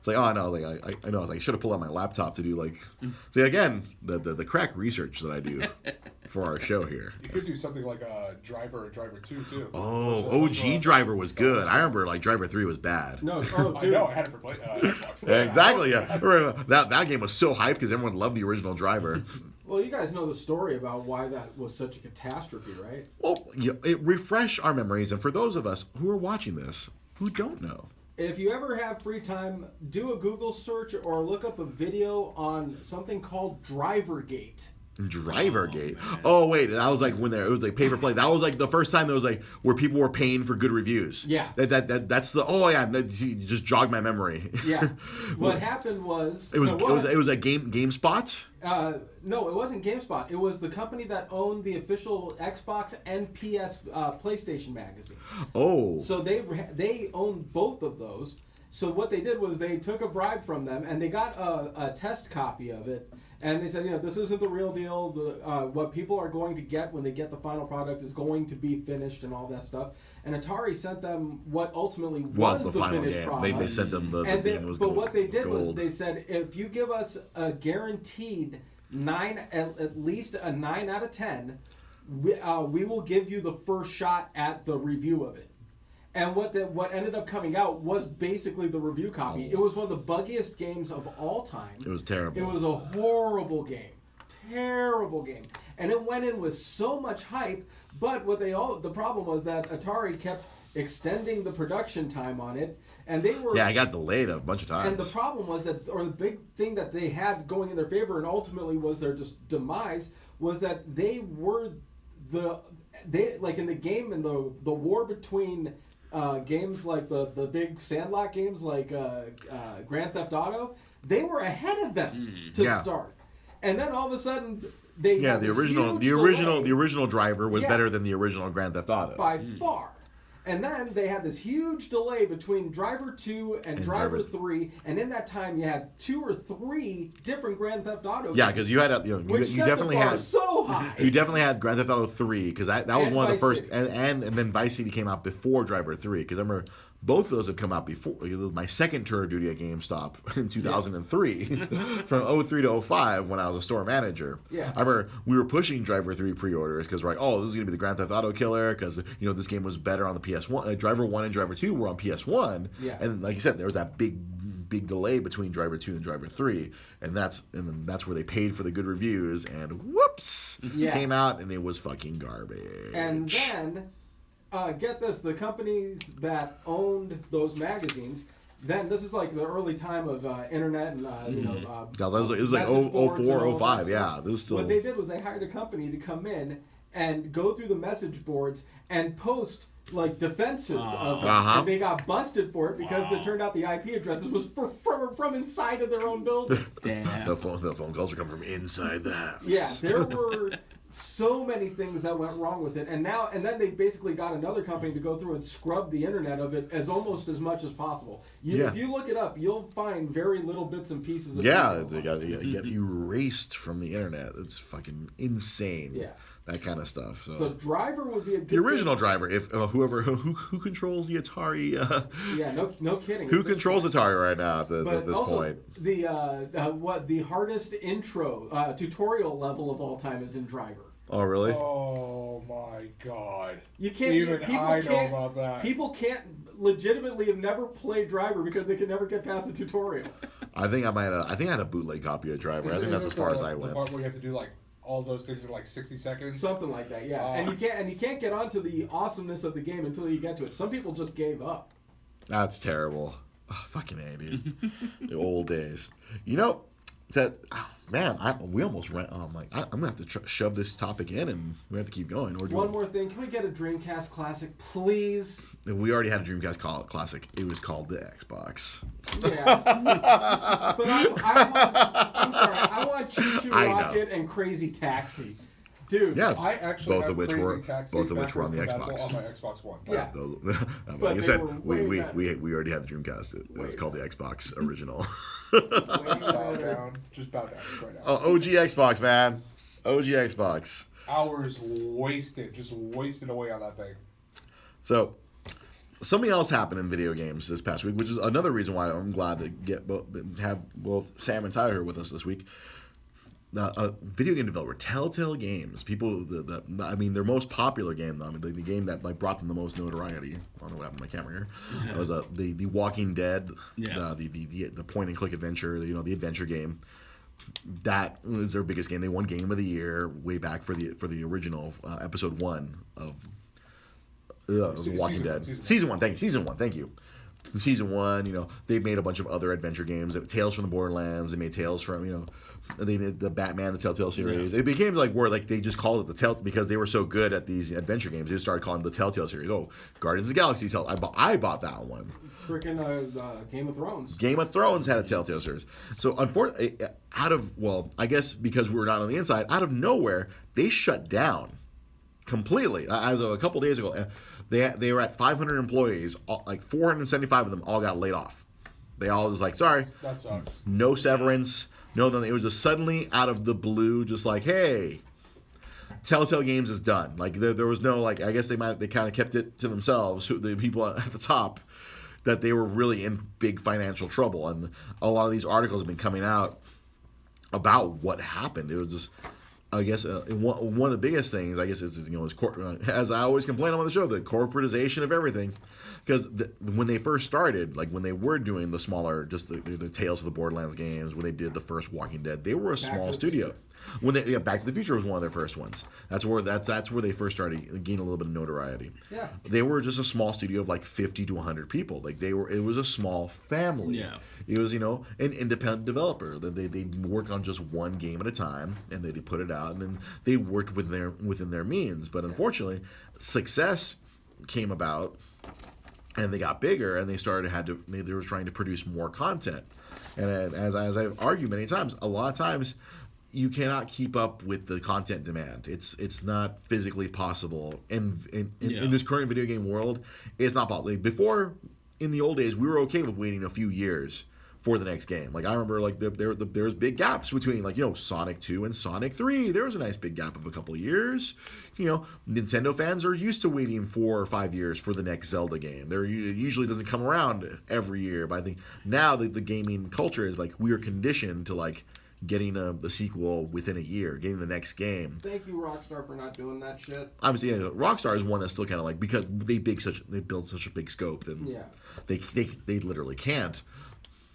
Speaker 1: It's like, oh no, like I know, I should have pulled out my laptop to do like. See again, the crack research that I do for our show here.
Speaker 2: You could do something like a Driver or Driver 2 too.
Speaker 1: Oh, OG Driver was good. I remember like Driver 3 was bad.
Speaker 4: No,
Speaker 2: I know, I had it for Xbox.
Speaker 1: Exactly. Yeah, that game was so hyped because everyone loved the original Driver.
Speaker 4: Well, you guys know the story about why that was such a catastrophe, right?
Speaker 1: Well, refresh our memories, and for those of us who are watching this who don't know.
Speaker 4: If you ever have free time, do a Google search or look up a video on something called Drivergate.
Speaker 1: Drivergate. Oh wait, that was like when it was like pay for play. That was like the first time there was like where people were paying for good reviews.
Speaker 4: Yeah.
Speaker 1: That's the you just jogged my memory.
Speaker 4: Yeah. What happened was
Speaker 1: it was a GameSpot.
Speaker 4: No, it wasn't GameSpot. It was the company that owned the official Xbox and PS PlayStation magazine.
Speaker 1: Oh.
Speaker 4: So they owned both of those. So what they did was they took a bribe from them and they got a test copy of it. And they said, this isn't the real deal. What people are going to get when they get the final product is going to be finished and all that stuff. And Atari sent them what ultimately was the final finished product.
Speaker 1: They sent them the game was
Speaker 4: But
Speaker 1: gold.
Speaker 4: what they did
Speaker 1: gold.
Speaker 4: was they said, if you give us a guaranteed at least a 9 out of 10, we will give you the first shot at the review of it. And what ended up coming out was basically the review copy. It was one of the buggiest games of all time.
Speaker 1: It was terrible.
Speaker 4: It was a horrible game. Terrible game. And it went in with so much hype, but the problem was that Atari kept extending the production time on it, and they were...
Speaker 1: Yeah, I got delayed a bunch of times.
Speaker 4: And the problem was the big thing that they had going in their favor, and ultimately was their demise, was that they were like in the game, in the war between... games like the big Sandlot games like Grand Theft Auto, they were ahead of them to start, and then all of a sudden
Speaker 1: the original Driver was better than the original Grand Theft Auto
Speaker 4: by far. And then they had this huge delay between Driver 2 and Driver 3, and in that time you had 2 or 3 different Grand Theft Auto games.
Speaker 1: Yeah, because you had you definitely had
Speaker 4: so high.
Speaker 1: You definitely had Grand Theft Auto 3 because that was one of the first, and then Vice City came out before Driver 3 because I remember both of those had come out before. It was my second tour of duty at GameStop in 2003, from 03 to 05 when I was a store manager.
Speaker 4: Yeah.
Speaker 1: I remember we were pushing Driver 3 pre-orders because we're like, oh, this is going to be the Grand Theft Auto killer because this game was better on the PS1. Driver 1 and Driver 2 were on PS1, and like you said, there was that big delay between Driver 2 and Driver 3, and that's where they paid for the good reviews, and whoops, came out and it was fucking garbage.
Speaker 4: And then. Get this, the companies that owned those magazines, then this is like the early time of internet and,
Speaker 1: it was like 04, 05, yeah. It was still...
Speaker 4: What they did was they hired a company to come in and go through the message boards and post like defenses of them. And they got busted for it because it turned out the IP addresses was from inside of their own building.
Speaker 3: Damn.
Speaker 1: The phone calls were coming from inside the house.
Speaker 4: Yeah, there were so many things that went wrong with it, and then they basically got another company to go through and scrub the internet of it almost as much as possible. If you look it up, you'll find very little bits and pieces of
Speaker 1: they get erased from the internet. It's fucking insane. Yeah. That kind of stuff. So
Speaker 4: Driver would be a good
Speaker 1: the original Driver. If who controls the Atari?
Speaker 4: No kidding.
Speaker 1: Who controls Atari right now at this point?
Speaker 4: The hardest intro tutorial level of all time is in Driver.
Speaker 1: Oh really?
Speaker 2: Oh my god!
Speaker 4: You can't.
Speaker 2: I know about that.
Speaker 4: People can't legitimately have never played Driver because they can never get past the tutorial.
Speaker 1: I think I had a bootleg copy of Driver. I think that's as far as I went.
Speaker 2: The part where you have to do like all those things in like 60 seconds.
Speaker 4: Something like that, yeah. And you can't get onto the awesomeness of the game until you get to it. Some people just gave up.
Speaker 1: That's terrible. Oh, fucking A, dude. The old days. We almost ran. I'm gonna have to shove this topic in, and we have to keep going.
Speaker 4: One more thing, can we get a Dreamcast Classic, please?
Speaker 1: We already had a Dreamcast Classic. It was called the Xbox.
Speaker 4: Yeah, but I'm sorry. I want Choo Choo Rocket and Crazy Taxi. Dude,
Speaker 1: yeah,
Speaker 2: I actually
Speaker 1: both of which were on the Xbox.
Speaker 2: On my Xbox One.
Speaker 4: Yeah,
Speaker 1: like I said, we already had the Dreamcast. It was called the Xbox original.
Speaker 2: Bow down. Just bow down right now.
Speaker 1: Oh, OG Xbox, man. OG Xbox.
Speaker 2: Hours wasted, just wasted away on that thing.
Speaker 1: So, something else happened in video games this past week, which is another reason why I'm glad to have both Sam and Tyler here with us this week. A video game developer, Telltale Games, people, I mean, their most popular game, the game that like brought them the most notoriety. I don't know what happened to my camera here. Yeah. It was the Walking Dead, the point and click adventure, the adventure game. That was their biggest game. They won Game of the Year way back for the original episode 1 of Walking Dead. Season 1, thank you. Season 1, they made a bunch of other adventure games. Tales from the Borderlands. They made Tales from, they did the Batman, the Telltale series. Yeah. It became like where like they just called it the Telltale because they were so good at these adventure games. They just started calling it the Telltale series. Oh, Guardians of the Galaxy I bought that one.
Speaker 4: Freaking Game of Thrones.
Speaker 1: Game of Thrones had a Telltale series. So unfortunately, I guess because we were not on the inside, out of nowhere they shut down completely. As of a couple days ago, they were at 500 employees. Like 475 of them all got laid off. They all was like, sorry,
Speaker 2: that sucks.
Speaker 1: No severance. No, then it was just suddenly out of the blue, just like, hey, Telltale Games is done. Like there was no like. I guess they kind of kept it to themselves. The people at the top, that they were really in big financial trouble, and a lot of these articles have been coming out about what happened. It was just, I guess, one of the biggest things. I guess is as I always complain on the show, the corporatization of everything. Because when they first started, like when they were doing the smaller, just the Tales of the Borderlands games, when they did the first Walking Dead, they were a small studio. When Back to the Future was one of their first ones. That's where they first started gaining a little bit of notoriety.
Speaker 4: Yeah.
Speaker 1: They were just a small studio of like 50 to 100 people. Like it was a small family.
Speaker 3: Yeah.
Speaker 1: It was an independent developer. They'd work on just one game at a time, and they'd put it out, and then they worked within their means. But unfortunately, success came about. And they got bigger, and they were trying to produce more content. And as I've argued many times, a lot of times you cannot keep up with the content demand. It's not physically possible. And in this current video game world, it's not possible. Before, in the old days, we were okay with waiting a few years for the next game. Like I remember, like there was big gaps between Sonic 2 and Sonic 3. There was a nice big gap of a couple of years. Nintendo fans are used to waiting 4 or 5 years for the next Zelda game. It usually doesn't come around every year. But I think now the gaming culture is like we are conditioned to like getting the sequel within a year, getting the next game.
Speaker 4: Thank you, Rockstar, for not doing that shit.
Speaker 1: Obviously, Rockstar is one that's still kind of like because they build such a big scope, then they literally can't.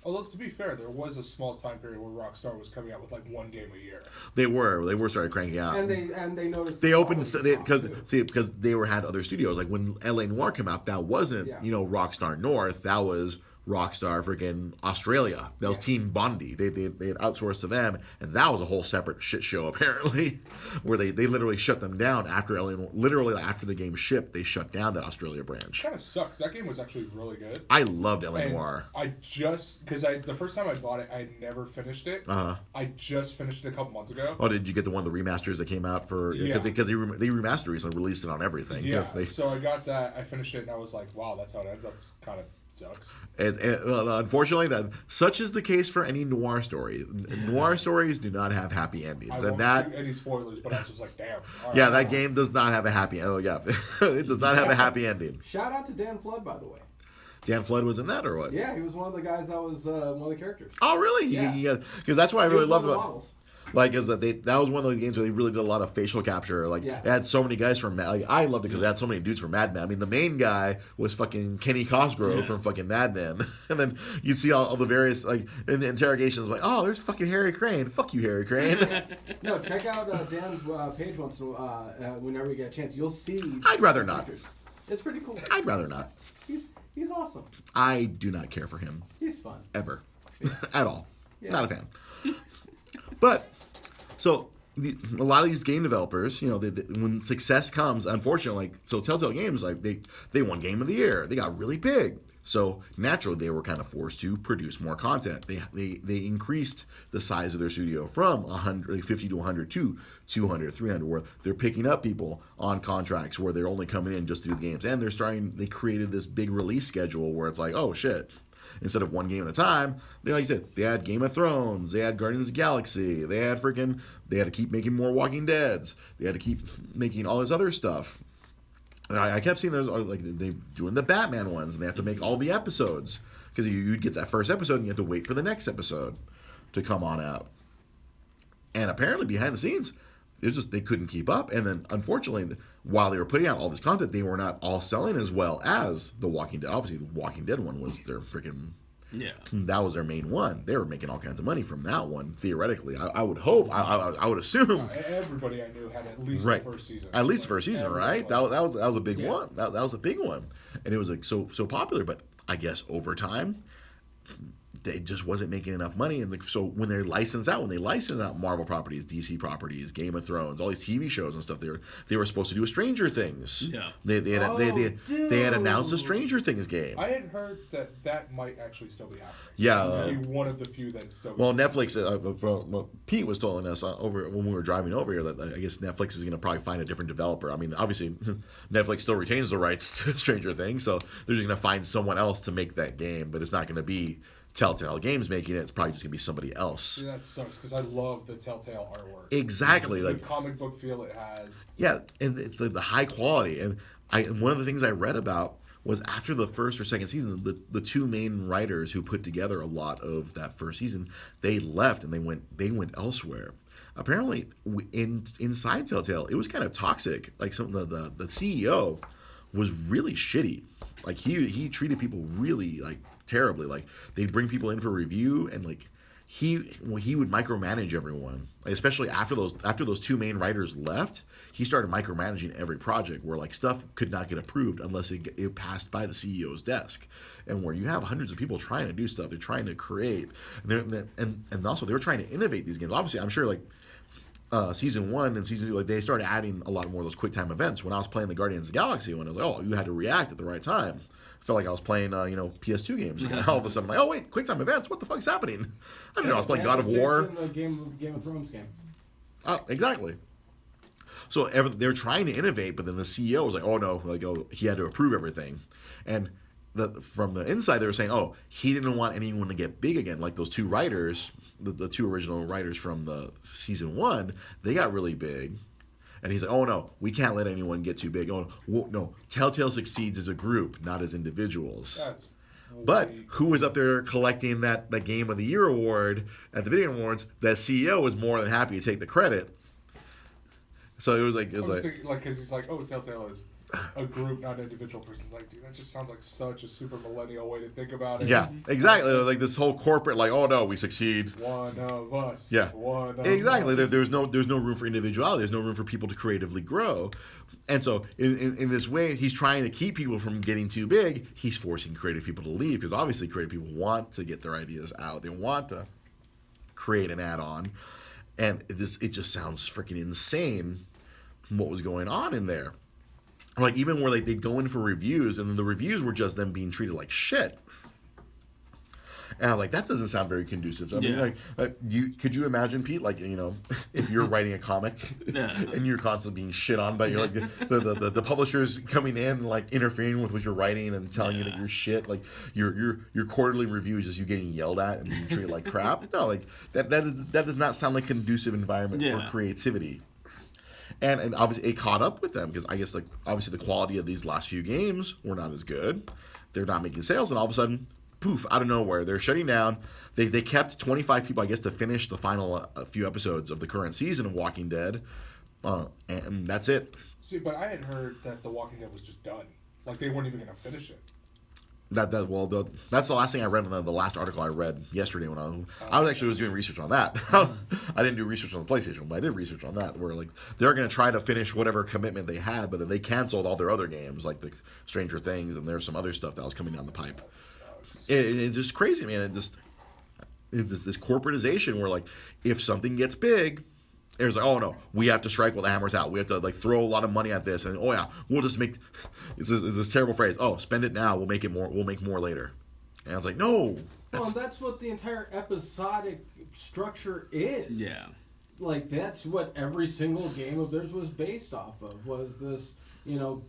Speaker 2: Although, to be fair, there was a small time period where Rockstar was coming out with like one game a year.
Speaker 1: They were started cranking out,
Speaker 4: and they noticed
Speaker 1: they opened because they had other studios. Like when LA Noire came out, that wasn't Rockstar North, that was Rockstar freaking Australia. That was Team Bondi. They had outsourced to them, and that was a whole separate shit show apparently, where they literally shut them down after literally after the game shipped. They shut down that Australia branch.
Speaker 2: Kind of sucks. That game was actually really good.
Speaker 1: I loved LA Noire.
Speaker 2: I just because the first time I bought it, I never finished it. I just finished it a couple months ago.
Speaker 1: Oh, did you get the one of the remasters that came out for? Because they remastered recently, released it on everything.
Speaker 2: Yeah. So I got that. I finished it, and I was like, wow, that's how it ends. That's kind of sucks.
Speaker 1: Unfortunately, such is the case for any noir story. Noir stories do not have happy endings,
Speaker 2: I won't do any spoilers, but I was just like, damn.
Speaker 1: That game does not have a happy. Oh yeah, it does not have a happy ending.
Speaker 4: Shout out to Dan Flood, by the way.
Speaker 1: Dan Flood was in that, or what?
Speaker 4: Yeah, he was one of the guys that was one of the characters.
Speaker 1: Oh really?
Speaker 4: Yeah.
Speaker 1: Because that's what I really loved about.
Speaker 4: Models.
Speaker 1: Like, is that was one of those games where they really did a lot of facial capture. Like, it had so many guys from I loved it because it had so many dudes from Mad Men. I mean, the main guy was fucking Kenny Cosgrove from fucking Mad Men, and then you see all the various in the interrogations like, oh, there's fucking Harry Crane. Fuck you, Harry Crane.
Speaker 4: No, check out Dan's page once in a while, whenever you get a chance. You'll see.
Speaker 1: I'd rather not.
Speaker 4: It's pretty cool.
Speaker 1: I'd rather not.
Speaker 4: He's awesome.
Speaker 1: I do not care for him.
Speaker 4: He's fun.
Speaker 1: Ever. At all. Yeah. Not a fan. But. So a lot of these game developers, when success comes, unfortunately, so Telltale Games, like they won Game of the Year, they got really big. So naturally, they were kind of forced to produce more content. They increased the size of their studio from 50 to 100 to 200, 300, where they're picking up people on contracts where they're only coming in just to do the games, and they created this big release schedule where it's like, oh shit. Instead of one game at a time, like you said, they had Game of Thrones, they had Guardians of the Galaxy, they had to keep making more Walking Deads, they had to keep making all this other stuff. I kept seeing those, like, they doing the Batman ones, and they have to make all the episodes. Because you'd get that first episode, and you have to wait for the next episode to come on out. And apparently, behind the scenes, they couldn't keep up. And then, unfortunately, while they were putting out all this content, they were not all selling as well as The Walking Dead. Obviously, The Walking Dead one was their freaking...
Speaker 3: Yeah.
Speaker 1: That was their main one. They were making all kinds of money from that one, theoretically. I would hope, I would assume.
Speaker 2: Everybody I knew had at least the first season.
Speaker 1: At least the first season, right? That was a big one. That was a big one. And it was like so popular, but I guess over time, they just wasn't making enough money. And so when they license out Marvel properties, DC properties, Game of Thrones, all these TV shows and stuff, they were supposed to do a Stranger Things.
Speaker 3: Yeah.
Speaker 1: They had announced a Stranger Things game.
Speaker 2: I had heard that might actually still be happening.
Speaker 1: Yeah.
Speaker 2: Maybe one of the few that's still.
Speaker 1: Well, Netflix. Pete was telling us over when we were driving over here that I guess Netflix is going to probably find a different developer. I mean, obviously, Netflix still retains the rights to Stranger Things, so they're just going to find someone else to make that game, but it's not going to be Telltale Games making it. It's probably just gonna be somebody else.
Speaker 2: Yeah, that sucks because I love the Telltale artwork.
Speaker 1: Exactly,
Speaker 2: the
Speaker 1: like
Speaker 2: comic book feel it has.
Speaker 1: Yeah, and it's like the high quality. And one of the things I read about was after the first or second season, the two main writers who put together a lot of that first season, they left and they went elsewhere. Apparently, inside Telltale, it was kind of toxic. Like the CEO was really shitty. Like he treated people really like terribly. Like they'd bring people in for review, and like he would micromanage everyone. Like, especially after those two main writers left, he started micromanaging every project where like stuff could not get approved unless it passed by the CEO's desk. And where you have hundreds of people trying to do stuff, they're trying to create, and also they were trying to innovate these games. Obviously, I'm sure like season 1 and season 2, like they started adding a lot more of those quick time events. When I was playing the Guardians of the Galaxy one, I was like, oh, you had to react at the right time. I felt like I was playing, PS2 games. And all of a sudden, I'm like, oh wait, quick time events. What the fuck's happening? I didn't know I was playing God of War.
Speaker 4: The Game of Thrones game.
Speaker 1: Exactly. So they're trying to innovate, but then the CEO was like, oh no, he had to approve everything, and from the inside they were saying, oh, he didn't want anyone to get big again, like those two writers, the two original writers from the season 1, they got really big. And he's like, oh, no, we can't let anyone get too big. Oh, no, Telltale succeeds as a group, not as individuals. But who was up there collecting that Game of the Year award at the Video Awards? That CEO was more than happy to take the credit. So it was like...
Speaker 2: because he's like, oh, Telltale is a group, not an individual person. Like, dude, that just sounds like such a super millennial way to think about it.
Speaker 1: Yeah, exactly. Like this whole corporate, like, oh no, we succeed.
Speaker 2: One of us.
Speaker 1: Yeah.
Speaker 2: One of
Speaker 1: exactly.
Speaker 2: us.
Speaker 1: There's no room for individuality. There's no room for people to creatively grow. And so in this way, he's trying to keep people from getting too big. He's forcing creative people to leave because obviously creative people want to get their ideas out. They want to create an add-on. And it just sounds freaking insane what was going on in there. Like even where they'd go in for reviews, and then the reviews were just them being treated like shit. And I'm like, that doesn't sound very conducive. I mean, could you imagine, Pete, like, if you're writing a comic and you're constantly being shit on by the publishers coming in and like interfering with what you're writing and telling you that you're shit, like your quarterly reviews is you getting yelled at and being treated like crap. No, like that does not sound like a conducive environment for creativity. And obviously it caught up with them because I guess like obviously the quality of these last few games were not as good. They're not making sales, and all of a sudden, poof, out of nowhere, they're shutting down. They kept 25 people, I guess, to finish the final few episodes of the current season of Walking Dead, and that's it. See,
Speaker 2: but I had heard that The Walking Dead was just done. Like they weren't even going to finish it.
Speaker 1: That's the last thing I read in the last article I read yesterday when I was doing research on that. I didn't do research on the PlayStation, but I did research on that where like they're going to try to finish whatever commitment they had, but then they canceled all their other games like the Stranger Things, and there's some other stuff that was coming down the pipe. It's just crazy, man. It's this corporatization where like if something gets big, there's like, oh no, we have to strike while the hammer's out. We have to like throw a lot of money at this, and oh yeah, we'll just make. It's this terrible phrase. Oh, spend it now. We'll make it more. We'll make more later. And I was like, no.
Speaker 4: That's what the entire episodic structure is.
Speaker 3: Yeah.
Speaker 4: Like that's what every single game of theirs was based off of. Was this,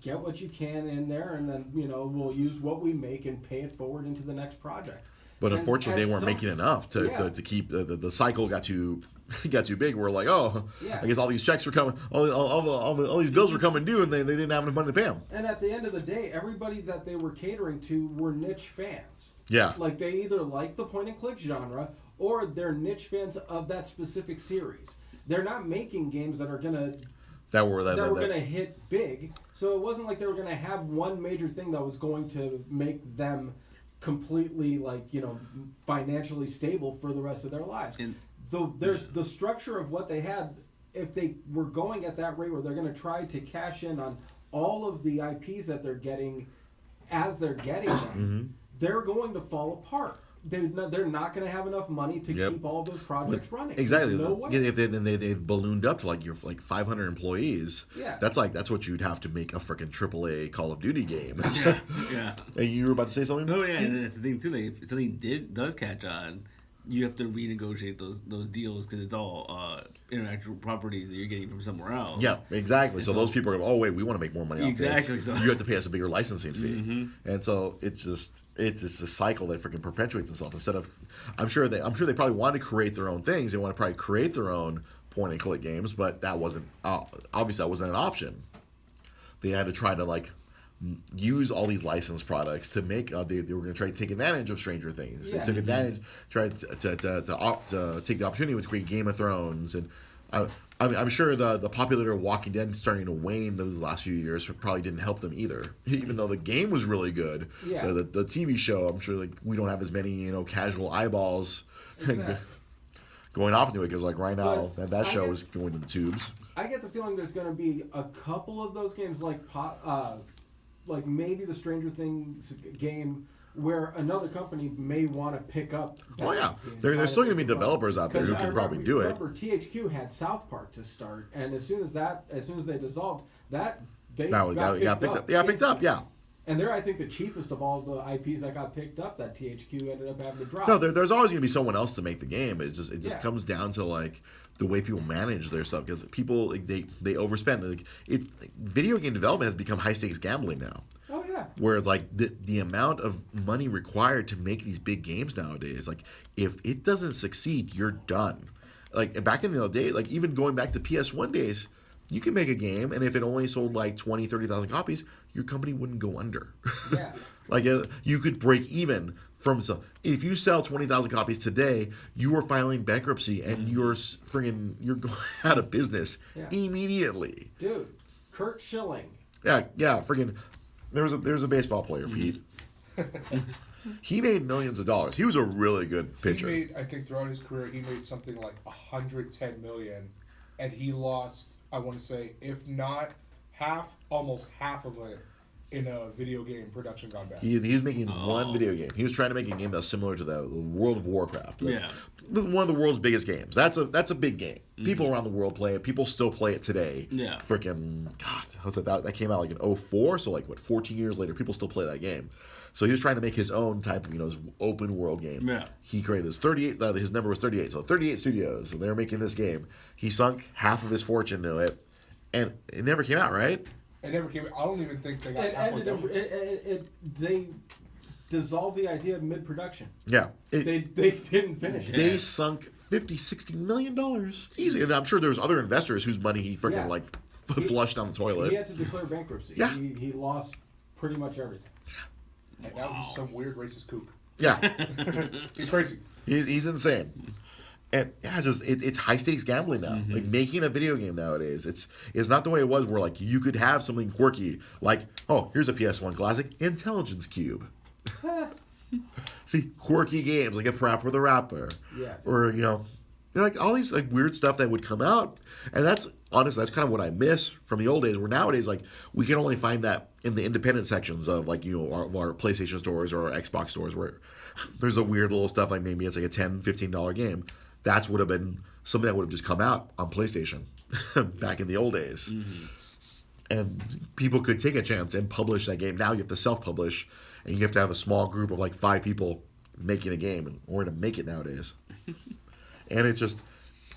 Speaker 4: get what you can in there, and then we'll use what we make and pay it forward into the next project.
Speaker 1: But unfortunately, they weren't making enough to keep the cycle got too got too big. We're like, oh,
Speaker 4: Yeah.
Speaker 1: I guess all these checks were coming, all these bills were coming due, and they didn't have enough money to pay them.
Speaker 4: And at the end of the day, everybody that they were catering to were niche fans.
Speaker 1: Yeah.
Speaker 4: Like, they either like the point-and-click genre, or they're niche fans of that specific series. They're not making games that are gonna hit big. So it wasn't like they were gonna have one major thing that was going to make them completely, like, you know, financially stable for the rest of their lives. There's the structure of what they had. If they were going at that rate where they're going to try to cash in on all of the IPs that they're getting as they're getting them, they're going to fall apart. They're not going to have enough money to keep all those projects running.
Speaker 1: Exactly.
Speaker 4: There's no way.
Speaker 1: If they've ballooned up to like 500 employees.
Speaker 4: Yeah.
Speaker 1: That's what you'd have to make a freaking AAA Call of Duty game.
Speaker 3: Yeah.
Speaker 1: And you were about to say something?
Speaker 3: Oh yeah, and that's the thing too. Like, if something does catch on, you have to renegotiate those deals because it's all intellectual properties that you're getting from somewhere else.
Speaker 1: Yeah, exactly. So those people are going, oh wait, we want to make more money off
Speaker 3: Exactly.
Speaker 1: this.
Speaker 3: So
Speaker 1: You have to pay us a bigger licensing fee, and so it's just a cycle that freaking perpetuates itself. Instead of, I'm sure they probably want to create their own things. They want to probably create their own point and click games, but that wasn't obviously that wasn't an option. They had to try to like use all these licensed products to make they were going to try to take advantage of Stranger Things.
Speaker 4: Yeah.
Speaker 1: They took advantage, tried to take the opportunity to create Game of Thrones, and I'm sure the popularity of Walking Dead starting to wane those last few years probably didn't help them either. Even though the game was really good,
Speaker 4: Yeah.
Speaker 1: the TV show, I'm sure like we don't have as many casual eyeballs
Speaker 4: Exactly.
Speaker 1: going off into it because like right now
Speaker 4: But
Speaker 1: that show is going to the tubes.
Speaker 4: I get the feeling there's going to be a couple of those games like maybe the Stranger Things game where another company may want to pick up.
Speaker 1: Oh yeah, there's still going to be developers out there who can probably do it.
Speaker 4: Remember, THQ had South Park to start, and as soon as they dissolved, they
Speaker 1: got picked up. Yeah.
Speaker 4: And they're, I think, the cheapest of all the IPs that got picked up that THQ ended up having to drop.
Speaker 1: No, there's always going to be someone else to make the game. It just comes down to like the way people manage their stuff because people they overspend. Video game development has become high stakes gambling now.
Speaker 4: Oh yeah.
Speaker 1: Where it's like the amount of money required to make these big games nowadays, like if it doesn't succeed, you're done. Like back in the old day, like even going back to PS1 days, you can make a game, and if it only sold like 20, 30,000 copies, your company wouldn't go under.
Speaker 4: Yeah.
Speaker 1: Like you could break even from some. If you sell 20,000 copies today, you are filing bankruptcy, and you're going out of business immediately.
Speaker 4: Dude, Kurt Schilling.
Speaker 1: Yeah, friggin'. There's a baseball player, Pete. He made millions of dollars. He was a really good pitcher.
Speaker 2: He made, I think, throughout his career, he made something like $110 million, and he lost, I want to say, if not almost half of it in a video game production gone bad.
Speaker 1: He was making one video game. He was trying to make a game that's similar to the World of Warcraft.
Speaker 3: Yeah.
Speaker 1: One of the world's biggest games. That's a big game. People around the world play it. People still play it today.
Speaker 3: Yeah.
Speaker 1: Freaking God, how's that came out like in 2004, so like 14 years later, people still play that game. So he was trying to make his own type of his open world game.
Speaker 3: Yeah.
Speaker 1: He created his 38. His number was 38. So 38 studios, and they were making this game. He sunk half of his fortune into it, and it never came out, right?
Speaker 2: It never came. I don't even think they got halfway done.
Speaker 4: They dissolved the idea mid-production.
Speaker 1: Yeah.
Speaker 4: They didn't finish it.
Speaker 1: They sunk $50-60 million easy. And I'm sure there's other investors whose money he freaking flushed down the toilet.
Speaker 4: He had to declare bankruptcy.
Speaker 1: Yeah.
Speaker 4: He lost pretty much everything.
Speaker 2: And now he's some weird racist kook.
Speaker 1: Yeah.
Speaker 2: He's crazy.
Speaker 1: He's insane. And yeah, it's high stakes gambling now. Like making a video game nowadays, it's not the way it was where like you could have something quirky like, oh, here's a PS1 classic, Intelligence Cube. See, quirky games like a Parappa the Rapper.
Speaker 4: Yeah.
Speaker 1: Or like all these like weird stuff that would come out, and that's honestly kind of what I miss from the old days. Where nowadays like we can only find that in the independent sections of like our PlayStation stores or our Xbox stores where there's a weird little stuff like maybe it's like a $10-15 game. That's would have been something that would have just come out on PlayStation back in the old days. And people could take a chance and publish that game. Now you have to self-publish, and you have to have a small group of like 5 people making a game in order to make it nowadays. And it's just,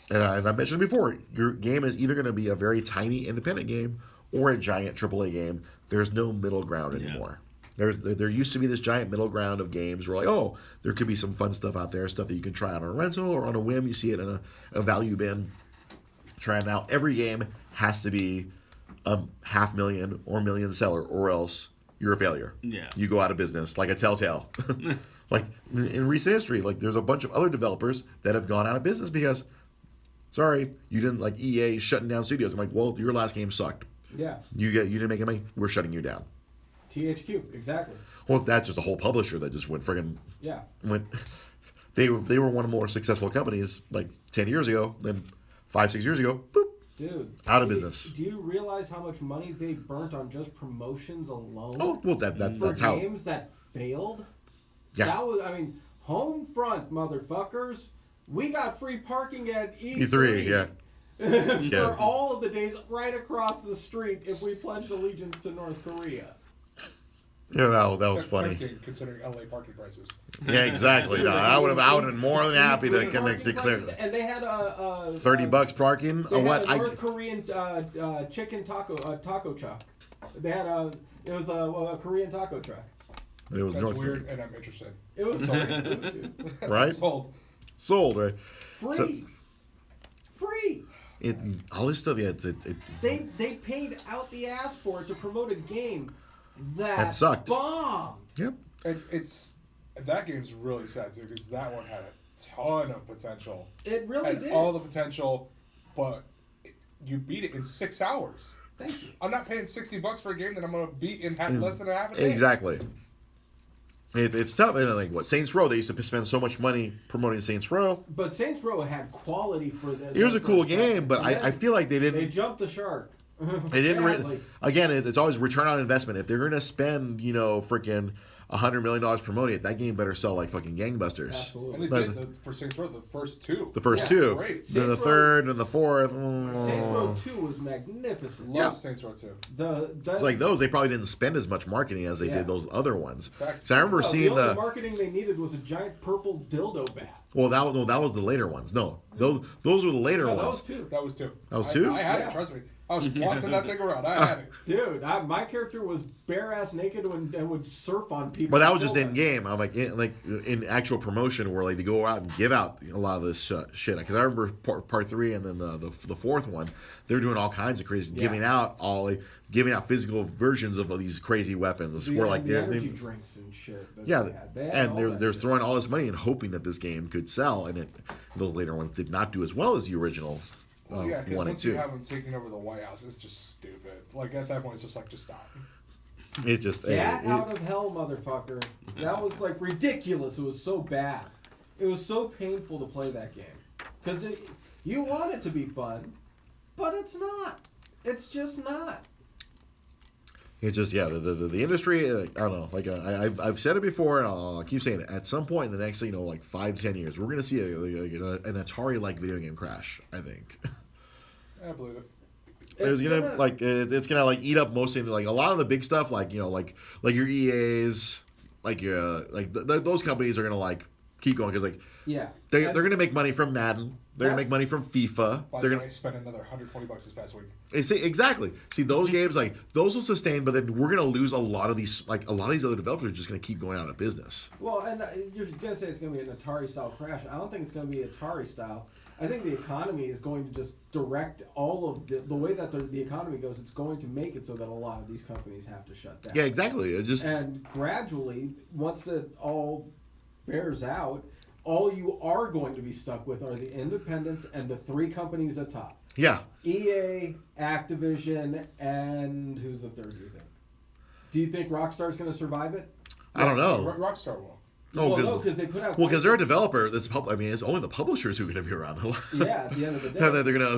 Speaker 1: and I mentioned before, your game is either going to be a very tiny independent game or a giant AAA game. There's no middle ground anymore. There used to be this giant middle ground of games where, like, oh, there could be some fun stuff out there, stuff that you can try out on a rental or on a whim. You see it in a value bin. Try it out. Every game has to be a $500,000 or $1 million seller, or else you're a failure.
Speaker 3: Yeah.
Speaker 1: You go out of business, like a Telltale. Like in recent history, like there's a bunch of other developers that have gone out of business because, sorry, you didn't, like EA shutting down studios. I'm like, well, your last game sucked.
Speaker 4: Yeah.
Speaker 1: You didn't make any money. We're shutting you down.
Speaker 4: THQ, exactly.
Speaker 1: Well, that's just a whole publisher that just went friggin'
Speaker 4: Yeah.
Speaker 1: They were one of the more successful companies like 10 years ago. Then 5-6 years ago, boop,
Speaker 4: dude,
Speaker 1: out of business.
Speaker 4: Do you realize how much money they burnt on just promotions alone?
Speaker 1: Oh, well, that's how.
Speaker 4: For games that failed.
Speaker 1: Yeah.
Speaker 4: That was, I mean, home front, motherfuckers. We got free parking at E3.
Speaker 1: E3, yeah.
Speaker 4: For
Speaker 1: Yeah.
Speaker 4: all of the days right across the street if we pledged allegiance to North Korea.
Speaker 1: Yeah, that was funny.
Speaker 2: Considering LA parking prices.
Speaker 1: Yeah, exactly. No, I would have been more than happy to declare.
Speaker 4: And they had a
Speaker 1: $30 parking.
Speaker 4: They
Speaker 1: What?
Speaker 4: had a North Korean chicken taco truck. They had it was a Korean taco truck.
Speaker 1: It was
Speaker 2: That's
Speaker 1: North
Speaker 2: weird, and I'm interested.
Speaker 4: It was so good, dude.
Speaker 1: right? Sold, right?
Speaker 4: Free.
Speaker 1: All this stuff, yeah.
Speaker 4: They paid out the ass for it to promote a game that
Speaker 1: sucked.
Speaker 4: Bombed.
Speaker 1: Yep.
Speaker 2: And that game's really sad too, because that one had a ton of potential.
Speaker 4: It really
Speaker 2: had
Speaker 4: did.
Speaker 2: all the potential, but you beat it in 6 hours.
Speaker 4: Thank you.
Speaker 2: I'm not paying $60 for a game that I'm gonna beat in less than a half a day.
Speaker 1: Exactly. It's tough. And like what Saints Row, they used to spend so much money promoting Saints Row.
Speaker 4: But Saints Row had quality for the.
Speaker 1: It was a cool game, but I feel like they didn't.
Speaker 4: They jumped the shark.
Speaker 1: They didn't. Again, it's always return on investment. If they're going to spend, freaking $100 million promoting it, that game better sell like fucking gangbusters.
Speaker 4: Absolutely.
Speaker 2: And it did for Saints Row, the first two.
Speaker 1: The first two.
Speaker 2: Great.
Speaker 1: Then the third and the fourth.
Speaker 4: Saints Row 2 was magnificent.
Speaker 2: Love Saints Row 2.
Speaker 1: It's like those. They probably didn't spend as much marketing as they did those other ones. So I remember seeing
Speaker 4: the only marketing they needed was a giant purple dildo bat.
Speaker 1: Well, that was the later ones. No, those were the later ones.
Speaker 2: That was two.
Speaker 1: That was two?
Speaker 2: I had it. Trust me. I was flaunting that thing around. I had it.
Speaker 4: Dude, my character was bare ass naked and would surf on people.
Speaker 1: But that was just in game. I'm like in actual promotion where like they go out and give out a lot of this shit. Because I remember part 3 and then the fourth one, they're doing all kinds of crazy, giving out physical versions of these crazy weapons.
Speaker 4: The energy drinks and shit.
Speaker 1: They're throwing all this money and hoping that this game could sell, and those later ones did not do as well as the original.
Speaker 2: Yeah, because
Speaker 1: 1 and
Speaker 2: once
Speaker 1: 2.
Speaker 2: you have them taking over the White House, it's just stupid. Like at that point, it's just like, just stop.
Speaker 1: It just
Speaker 4: out of hell, motherfucker. That was like ridiculous. It was so bad. It was so painful to play that game because you want it to be fun, but it's not. It's just not.
Speaker 1: It just the industry. I don't know. Like I've said it before, and I'll keep saying it. At some point in the next 5-10 years, we're gonna see an Atari-like video game crash. I think.
Speaker 2: I believe it.
Speaker 1: It's gonna eat up most of a lot of the big stuff, like your EAs, those companies are gonna keep going because they're gonna make money from Madden. They're gonna make money from FIFA.
Speaker 2: They're gonna spend another $120 this past week.
Speaker 1: Exactly. See, those games those will sustain, but then we're gonna lose a lot of these. A lot of these other developers are just gonna keep going out of business.
Speaker 4: Well, and you're gonna say it's gonna be an Atari style crash. I don't think it's gonna be Atari style. I think the economy is going to just direct all of the way that the economy goes. It's going to make it so that a lot of these companies have to shut down.
Speaker 1: Yeah, exactly.
Speaker 4: And gradually, once it all bears out, all you are going to be stuck with are the independents and the 3 companies atop.
Speaker 1: Yeah.
Speaker 4: EA, Activision, and who's the third, do you think? Do you think Rockstar's going to survive it?
Speaker 1: I don't know.
Speaker 2: Rockstar will.
Speaker 4: Because they put out.
Speaker 1: Well, because they're a developer. It's only the publishers who are going to be around.
Speaker 4: Yeah, at the end of the day.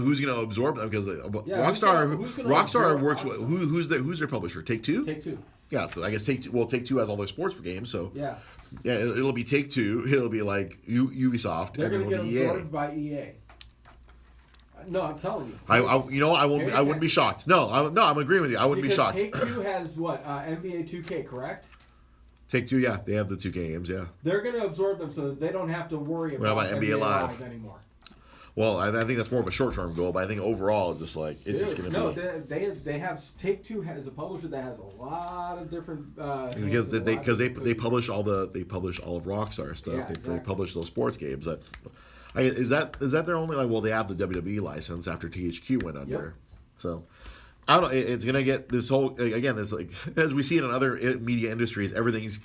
Speaker 1: Who's going to absorb them? Because Rockstar works with who's their publisher? Take-Two.
Speaker 4: Take-Two.
Speaker 1: Yeah, so I guess Take-Two has all their sports games. So
Speaker 4: yeah,
Speaker 1: it'll be Take-Two. It'll be like Ubisoft.
Speaker 4: They're going to get absorbed by EA. No, I'm telling you. I
Speaker 1: wouldn't be shocked. No, I'm agreeing with you. I wouldn't be shocked.
Speaker 4: Take-Two has what? NBA 2K, correct?
Speaker 1: Take-Two, yeah, they have the 2 games, yeah.
Speaker 4: They're going to absorb them so that they don't have to worry about NBA Live anymore.
Speaker 1: Well, I think that's more of a short-term goal, but I think overall, just like it's just going to
Speaker 4: be. No, they have Take-Two has a publisher that has a lot of different.
Speaker 1: Because they publish all of Rockstar stuff.
Speaker 4: Yeah,
Speaker 1: They publish those sports games. Is that their only like? Well, they have the WWE license after THQ went under.
Speaker 4: Yep.
Speaker 1: So I don't. It's gonna get this whole again. It's like as we see it in other media industries, everything's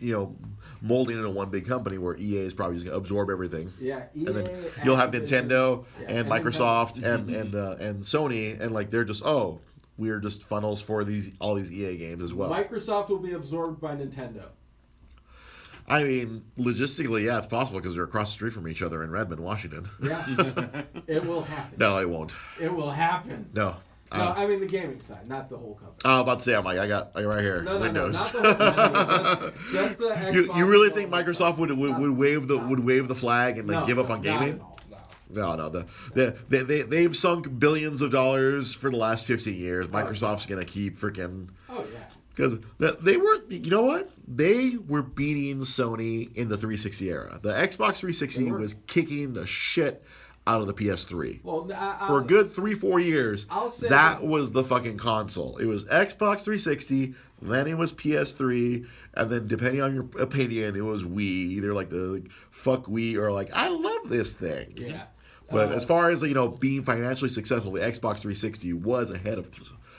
Speaker 1: molding into one big company where EA is probably just gonna absorb everything.
Speaker 4: Yeah, EA,
Speaker 1: and then you'll have Nintendo and Microsoft
Speaker 4: Nintendo.
Speaker 1: and Sony, and like they're just we're just funnels for all these EA games as well.
Speaker 4: Microsoft will be absorbed by Nintendo.
Speaker 1: I mean, logistically, yeah, it's possible because they're across the street from each other in Redmond, Washington.
Speaker 4: Yeah, it will happen.
Speaker 1: No, it won't.
Speaker 4: It will happen.
Speaker 1: No.
Speaker 4: No, I mean the gaming side, not the whole company.
Speaker 1: I was about to say, I'm like, I got right here, Windows.
Speaker 4: No, not the whole company, just the Xbox.
Speaker 1: You really think Microsoft would wave the flag and give up on gaming? No. They've sunk billions of dollars for the last 15 years. Microsoft's gonna keep freaking.
Speaker 4: Oh yeah.
Speaker 1: Because they were, you know what? They were beating Sony in the 360 era. The Xbox 360 was kicking the shit out of the PS3.
Speaker 4: Well,
Speaker 1: for a good 3-4 years,
Speaker 4: that
Speaker 1: was the fucking console. It was Xbox 360, then it was PS3, and then depending on your opinion, it was Wii. Either like the fuck Wii or like I love this thing.
Speaker 4: Yeah.
Speaker 1: But as far as being financially successful, the Xbox 360 was ahead of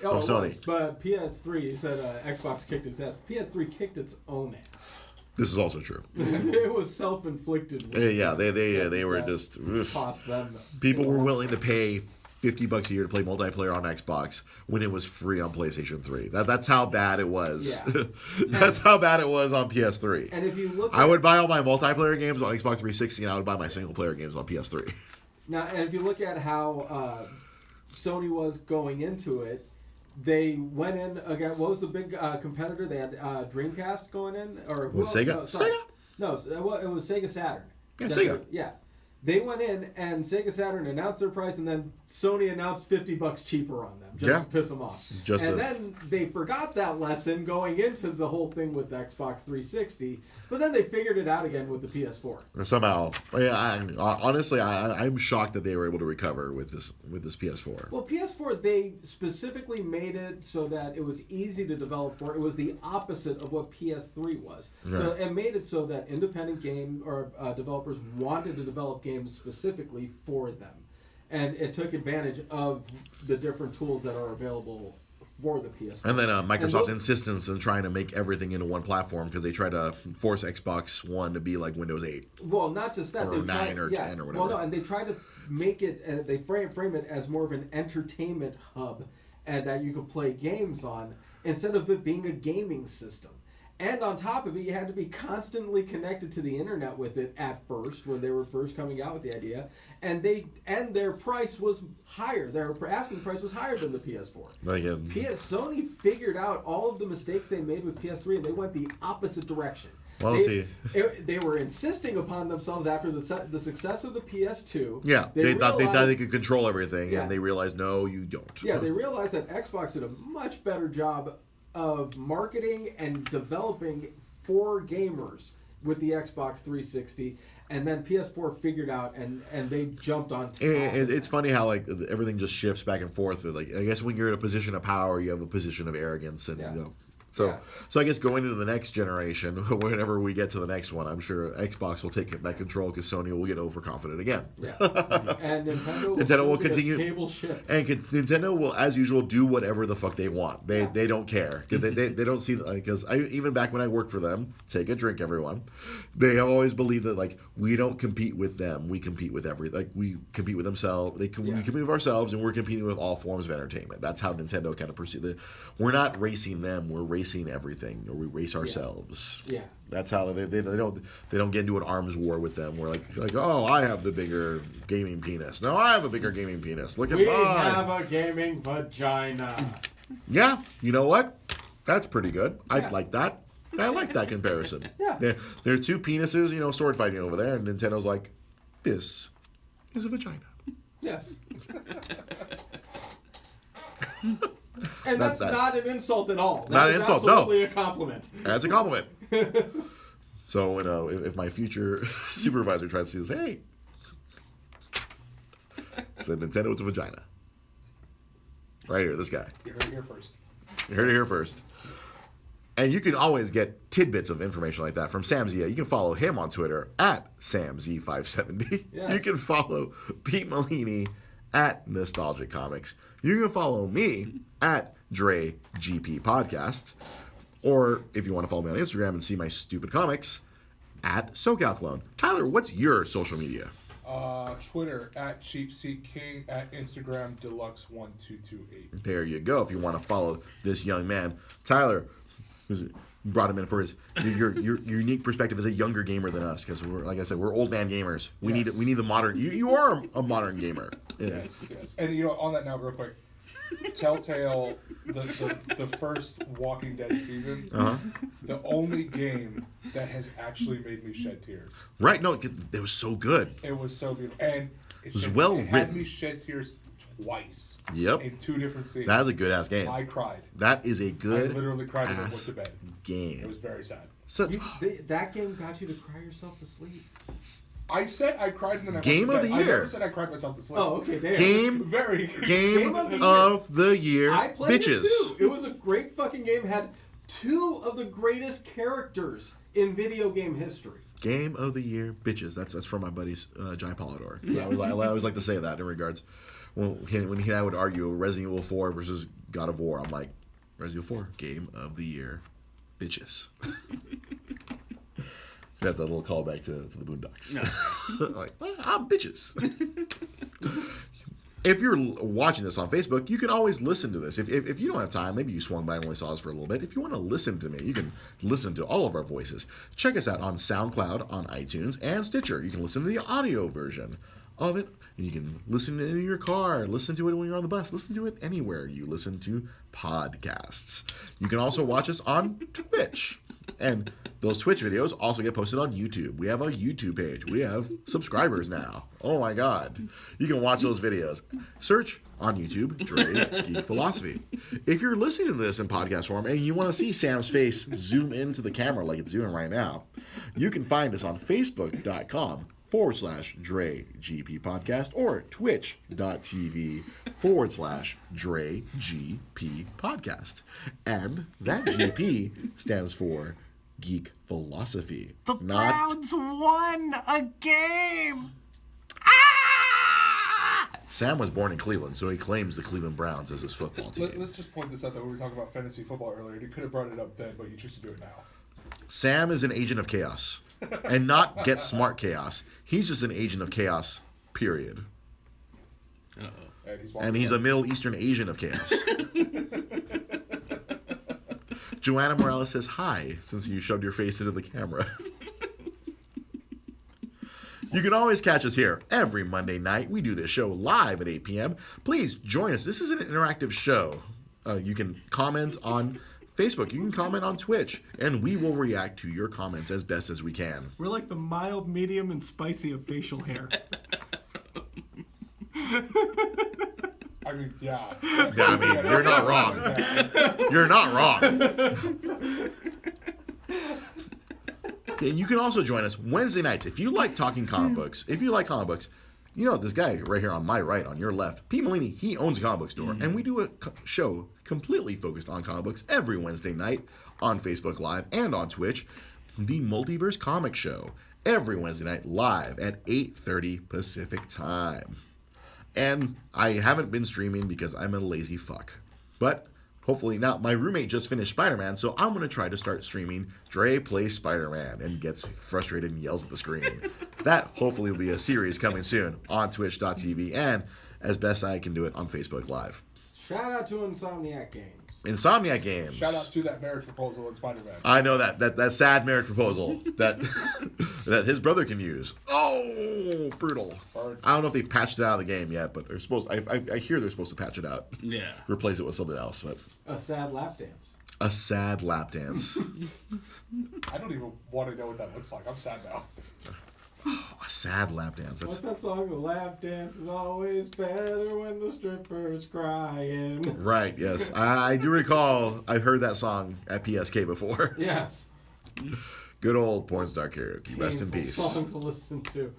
Speaker 1: Sony.
Speaker 4: But PS3, you said Xbox kicked its ass. PS3 kicked its own ass.
Speaker 1: This is also true.
Speaker 4: It was self-inflicted.
Speaker 1: Yeah, they were just.
Speaker 4: Cost them.
Speaker 1: People were willing to pay $50 a year to play multiplayer on Xbox when it was free on PlayStation 3. That's how bad it was.
Speaker 4: Yeah.
Speaker 1: That's how bad it was on PS3.
Speaker 4: And if you look,
Speaker 1: I would buy all my multiplayer games on Xbox 360, and I would buy my single-player games on PS3.
Speaker 4: Now, and if you look at how Sony was going into it. They went in again. What was the big competitor? They had Dreamcast going in, or
Speaker 1: was Sega?
Speaker 4: No, Sega? No, it was Sega Saturn.
Speaker 1: Yeah, Sega.
Speaker 4: They went in and Sega Saturn announced their price, and then Sony announced $50 cheaper on them just to piss them off. Then they forgot that lesson going into the whole thing with the Xbox 360, but then they figured it out again with the PS4.
Speaker 1: Somehow, honestly, I'm shocked that they were able to recover with this PS4.
Speaker 4: Well, PS4 they specifically made it so that it was easy to develop for. It was the opposite of what PS3 was. Yeah. So it made it so that independent game or developers wanted to develop games specifically for them. And it took advantage of the different tools that are available for the PS4.
Speaker 1: And then Microsoft's insistence in trying to make everything into one platform because they tried to force Xbox One to be like Windows 8.
Speaker 4: Well, not just that.
Speaker 1: Or 9 or 10 or whatever.
Speaker 4: Well, no, and they tried to make it, they frame it as more of an entertainment hub and that you could play games on instead of it being a gaming system. And on top of it, you had to be constantly connected to the internet with it at first, when they were first coming out with the idea. And their price was higher. Their asking price was higher than the PS4. Sony figured out all of the mistakes they made with PS3, and they went the opposite direction.
Speaker 1: Well,
Speaker 4: they were insisting upon themselves after the success of the PS2.
Speaker 1: Yeah, they thought they could control everything, and they realized, no, you don't.
Speaker 4: Yeah, they realized that Xbox did a much better job of marketing and developing for gamers with the Xbox 360, and then PS4 figured out and they jumped on top.
Speaker 1: It's funny how everything just shifts back and forth. Like I guess when you're in a position of power, you have a position of arrogance, and So I guess going into the next generation, whenever we get to the next one, I'm sure Xbox will take back control because Sony will get overconfident again.
Speaker 4: Yeah, and Nintendo will continue. Stable ship.
Speaker 1: And Nintendo will, as usual, do whatever the fuck they want. They don't care. they don't see because even back when I worked for them, take a drink, everyone. They have always believed that we don't compete with them. We compete with we compete with themselves. We compete with ourselves, and we're competing with all forms of entertainment. That's how Nintendo kind of perceive it. We're not racing them. We're racing everything, or we race ourselves.
Speaker 4: Yeah.
Speaker 1: That's how they don't get into an arms war with them. We're like oh, I have the bigger gaming penis. No, I have a bigger gaming penis. Look at mine.
Speaker 4: We have a gaming vagina.
Speaker 1: Yeah, you know what? That's pretty good. I like that. I like that comparison.
Speaker 4: Yeah.
Speaker 1: There are two penises, sword fighting over there, and Nintendo's like, this is a vagina.
Speaker 4: Yes. And that's not an insult at all.
Speaker 1: Not an insult, no.
Speaker 4: Absolutely a compliment.
Speaker 1: That's a compliment. So, if my future supervisor tries to say this, hey, said Nintendo was a vagina. Right here, this guy.
Speaker 2: You heard it here first.
Speaker 1: You heard it here first. And you can always get tidbits of information like that from Sam Zia. You can follow him on Twitter at SamZ570.
Speaker 4: Yes.
Speaker 1: You can follow Pete Malini at Nostalgic Comics. You can follow me at Dre GP Podcast. Or if you want to follow me on Instagram and see my stupid comics, at SoCal Clone. Tyler, what's your social media?
Speaker 2: Twitter at Cheap Seat King, at Instagram Deluxe1228.
Speaker 1: There you go. If you want to follow this young man, Tyler, brought him in for his your unique perspective as a younger gamer than us, because we're, like I said, we're old man gamers. We need the modern. You are a modern gamer. Yeah.
Speaker 2: Yes. And on that note, real quick, Telltale, the first Walking Dead season, the only game that has actually made me shed tears.
Speaker 1: Right? No, it was so good.
Speaker 2: It was so good, and it
Speaker 1: was well
Speaker 2: it had
Speaker 1: written.
Speaker 2: me shed tears twice.
Speaker 1: Yep.
Speaker 2: In 2 different scenes.
Speaker 1: That is a good ass game.
Speaker 2: I cried.
Speaker 1: That is a good.
Speaker 2: I literally cried when I went to bed.
Speaker 1: Game.
Speaker 2: It was very sad.
Speaker 1: So,
Speaker 4: That game got you to cry yourself to sleep.
Speaker 2: I said I cried and then I
Speaker 1: Game
Speaker 2: went
Speaker 1: of
Speaker 2: to
Speaker 1: the
Speaker 2: bed.
Speaker 1: year.
Speaker 2: I never said I cried myself to sleep.
Speaker 4: Oh, okay, damn.
Speaker 1: game
Speaker 2: Game
Speaker 1: of the year,
Speaker 4: I played
Speaker 1: bitches.
Speaker 4: it too. It was a great fucking game. Had 2 of the greatest characters in video game history.
Speaker 1: Game of the year, bitches. That's from my buddies Jai Polidor. I always like to say that in regards when he and I would argue Resident Evil 4 versus God of War. I'm like, Resident Evil 4, game of the year, bitches. That's a little callback to the Boondocks. No. Like, I'm bitches. If you're watching this on Facebook, you can always listen to this. If you don't have time, maybe you swung by and only saw us for a little bit. If you want to listen to me, you can listen to all of our voices. Check us out on SoundCloud, on iTunes, and Stitcher. You can listen to the audio version of it. And you can listen to it in your car, listen to it when you're on the bus, listen to it anywhere you listen to podcasts. You can also watch us on Twitch. And those Twitch videos also get posted on YouTube. We have a YouTube page. We have subscribers now. Oh my God. You can watch those videos. Search on YouTube, Dre's Geek Philosophy. If you're listening to this in podcast form and you want to see Sam's face zoom into the camera like it's doing right now, you can find us on Facebook.com/Dre GP Podcast or Twitch.tv/Dre GP Podcast. And that GP stands for Geek Philosophy.
Speaker 5: The Browns won a game!
Speaker 1: Sam was born in Cleveland, so he claims the Cleveland Browns as his football team.
Speaker 2: Let's just point this out that we were talking about fantasy football earlier. You could have brought it up then, but you choose to do it now.
Speaker 1: Sam is an agent of chaos. And not Get Smart chaos. He's just an agent of chaos, period.
Speaker 3: Uh-oh.
Speaker 1: And he's a Middle Eastern Asian of chaos. Joanna Morales says hi, since you shoved your face into the camera. You can always catch us here every Monday night. We do this show live at 8 p.m. Please join us. This is an interactive show. You can comment on Facebook. You can comment on Twitch. And we will react to your comments as best as we can.
Speaker 5: We're like the mild, medium, and spicy of facial hair.
Speaker 2: I mean, yeah.
Speaker 1: Yeah, I mean, you're not wrong. You're not wrong. Okay, you can also join us Wednesday nights. If you like talking comic books, you know this guy right here on my right, on your left, Pete Malini, he owns a comic book store. And we do a show completely focused on comic books every Wednesday night on Facebook Live and on Twitch. The Multiverse Comic Show, every Wednesday night live at 8:30 Pacific Time. And I haven't been streaming because I'm a lazy fuck. But hopefully now, my roommate just finished Spider-Man, so I'm going to try to start streaming Dre Plays Spider-Man and gets frustrated and yells at the screen. That hopefully will be a series coming soon on Twitch.tv and as best I can do it on Facebook Live.
Speaker 4: Shout out to Insomniac Games.
Speaker 1: Insomniac Games.
Speaker 2: Shout out to that marriage proposal in Spider-Man.
Speaker 1: I know that sad marriage proposal that that his brother can use. Oh, brutal. I don't know if they patched it out of the game yet, but they're supposed. I hear they're supposed to patch it out.
Speaker 3: Yeah.
Speaker 1: Replace it with something else. But
Speaker 4: A sad lap dance.
Speaker 1: a sad lap dance.
Speaker 2: I don't even want to know what that looks like. I'm sad now.
Speaker 1: A sad lap dance.
Speaker 4: What's
Speaker 1: That's
Speaker 4: that song? The lap dance is always better when the stripper's crying.
Speaker 1: right. Yes, I do recall. I've heard that song at PSK before.
Speaker 4: Yes.
Speaker 1: Good old porn star karaoke. Rest in
Speaker 4: Painful
Speaker 1: peace.
Speaker 4: Song to listen to.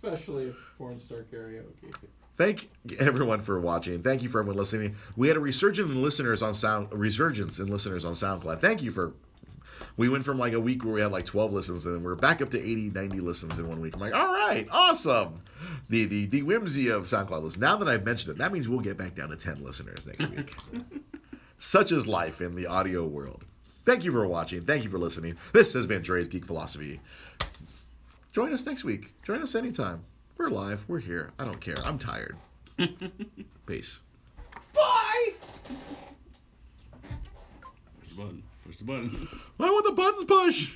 Speaker 4: Especially porn star karaoke.
Speaker 1: Thank everyone for watching. Thank you for everyone listening. We had a resurgence in listeners on SoundCloud. Thank you for. We went from like a week where we had like 12 listens, and we're back up to 80, 90 listens in 1 week. I'm like, all right, awesome. The whimsy of SoundCloud listens. Now that I've mentioned it, that means we'll get back down to 10 listeners next week. Such is life in the audio world. Thank you for watching. Thank you for listening. This has been Dre's Geek Philosophy. Join us next week. Join us anytime. We're live. We're here. I don't care. I'm tired. Peace.
Speaker 4: Bye!
Speaker 3: Push the button. Push the button.
Speaker 1: Why won't the buttons push?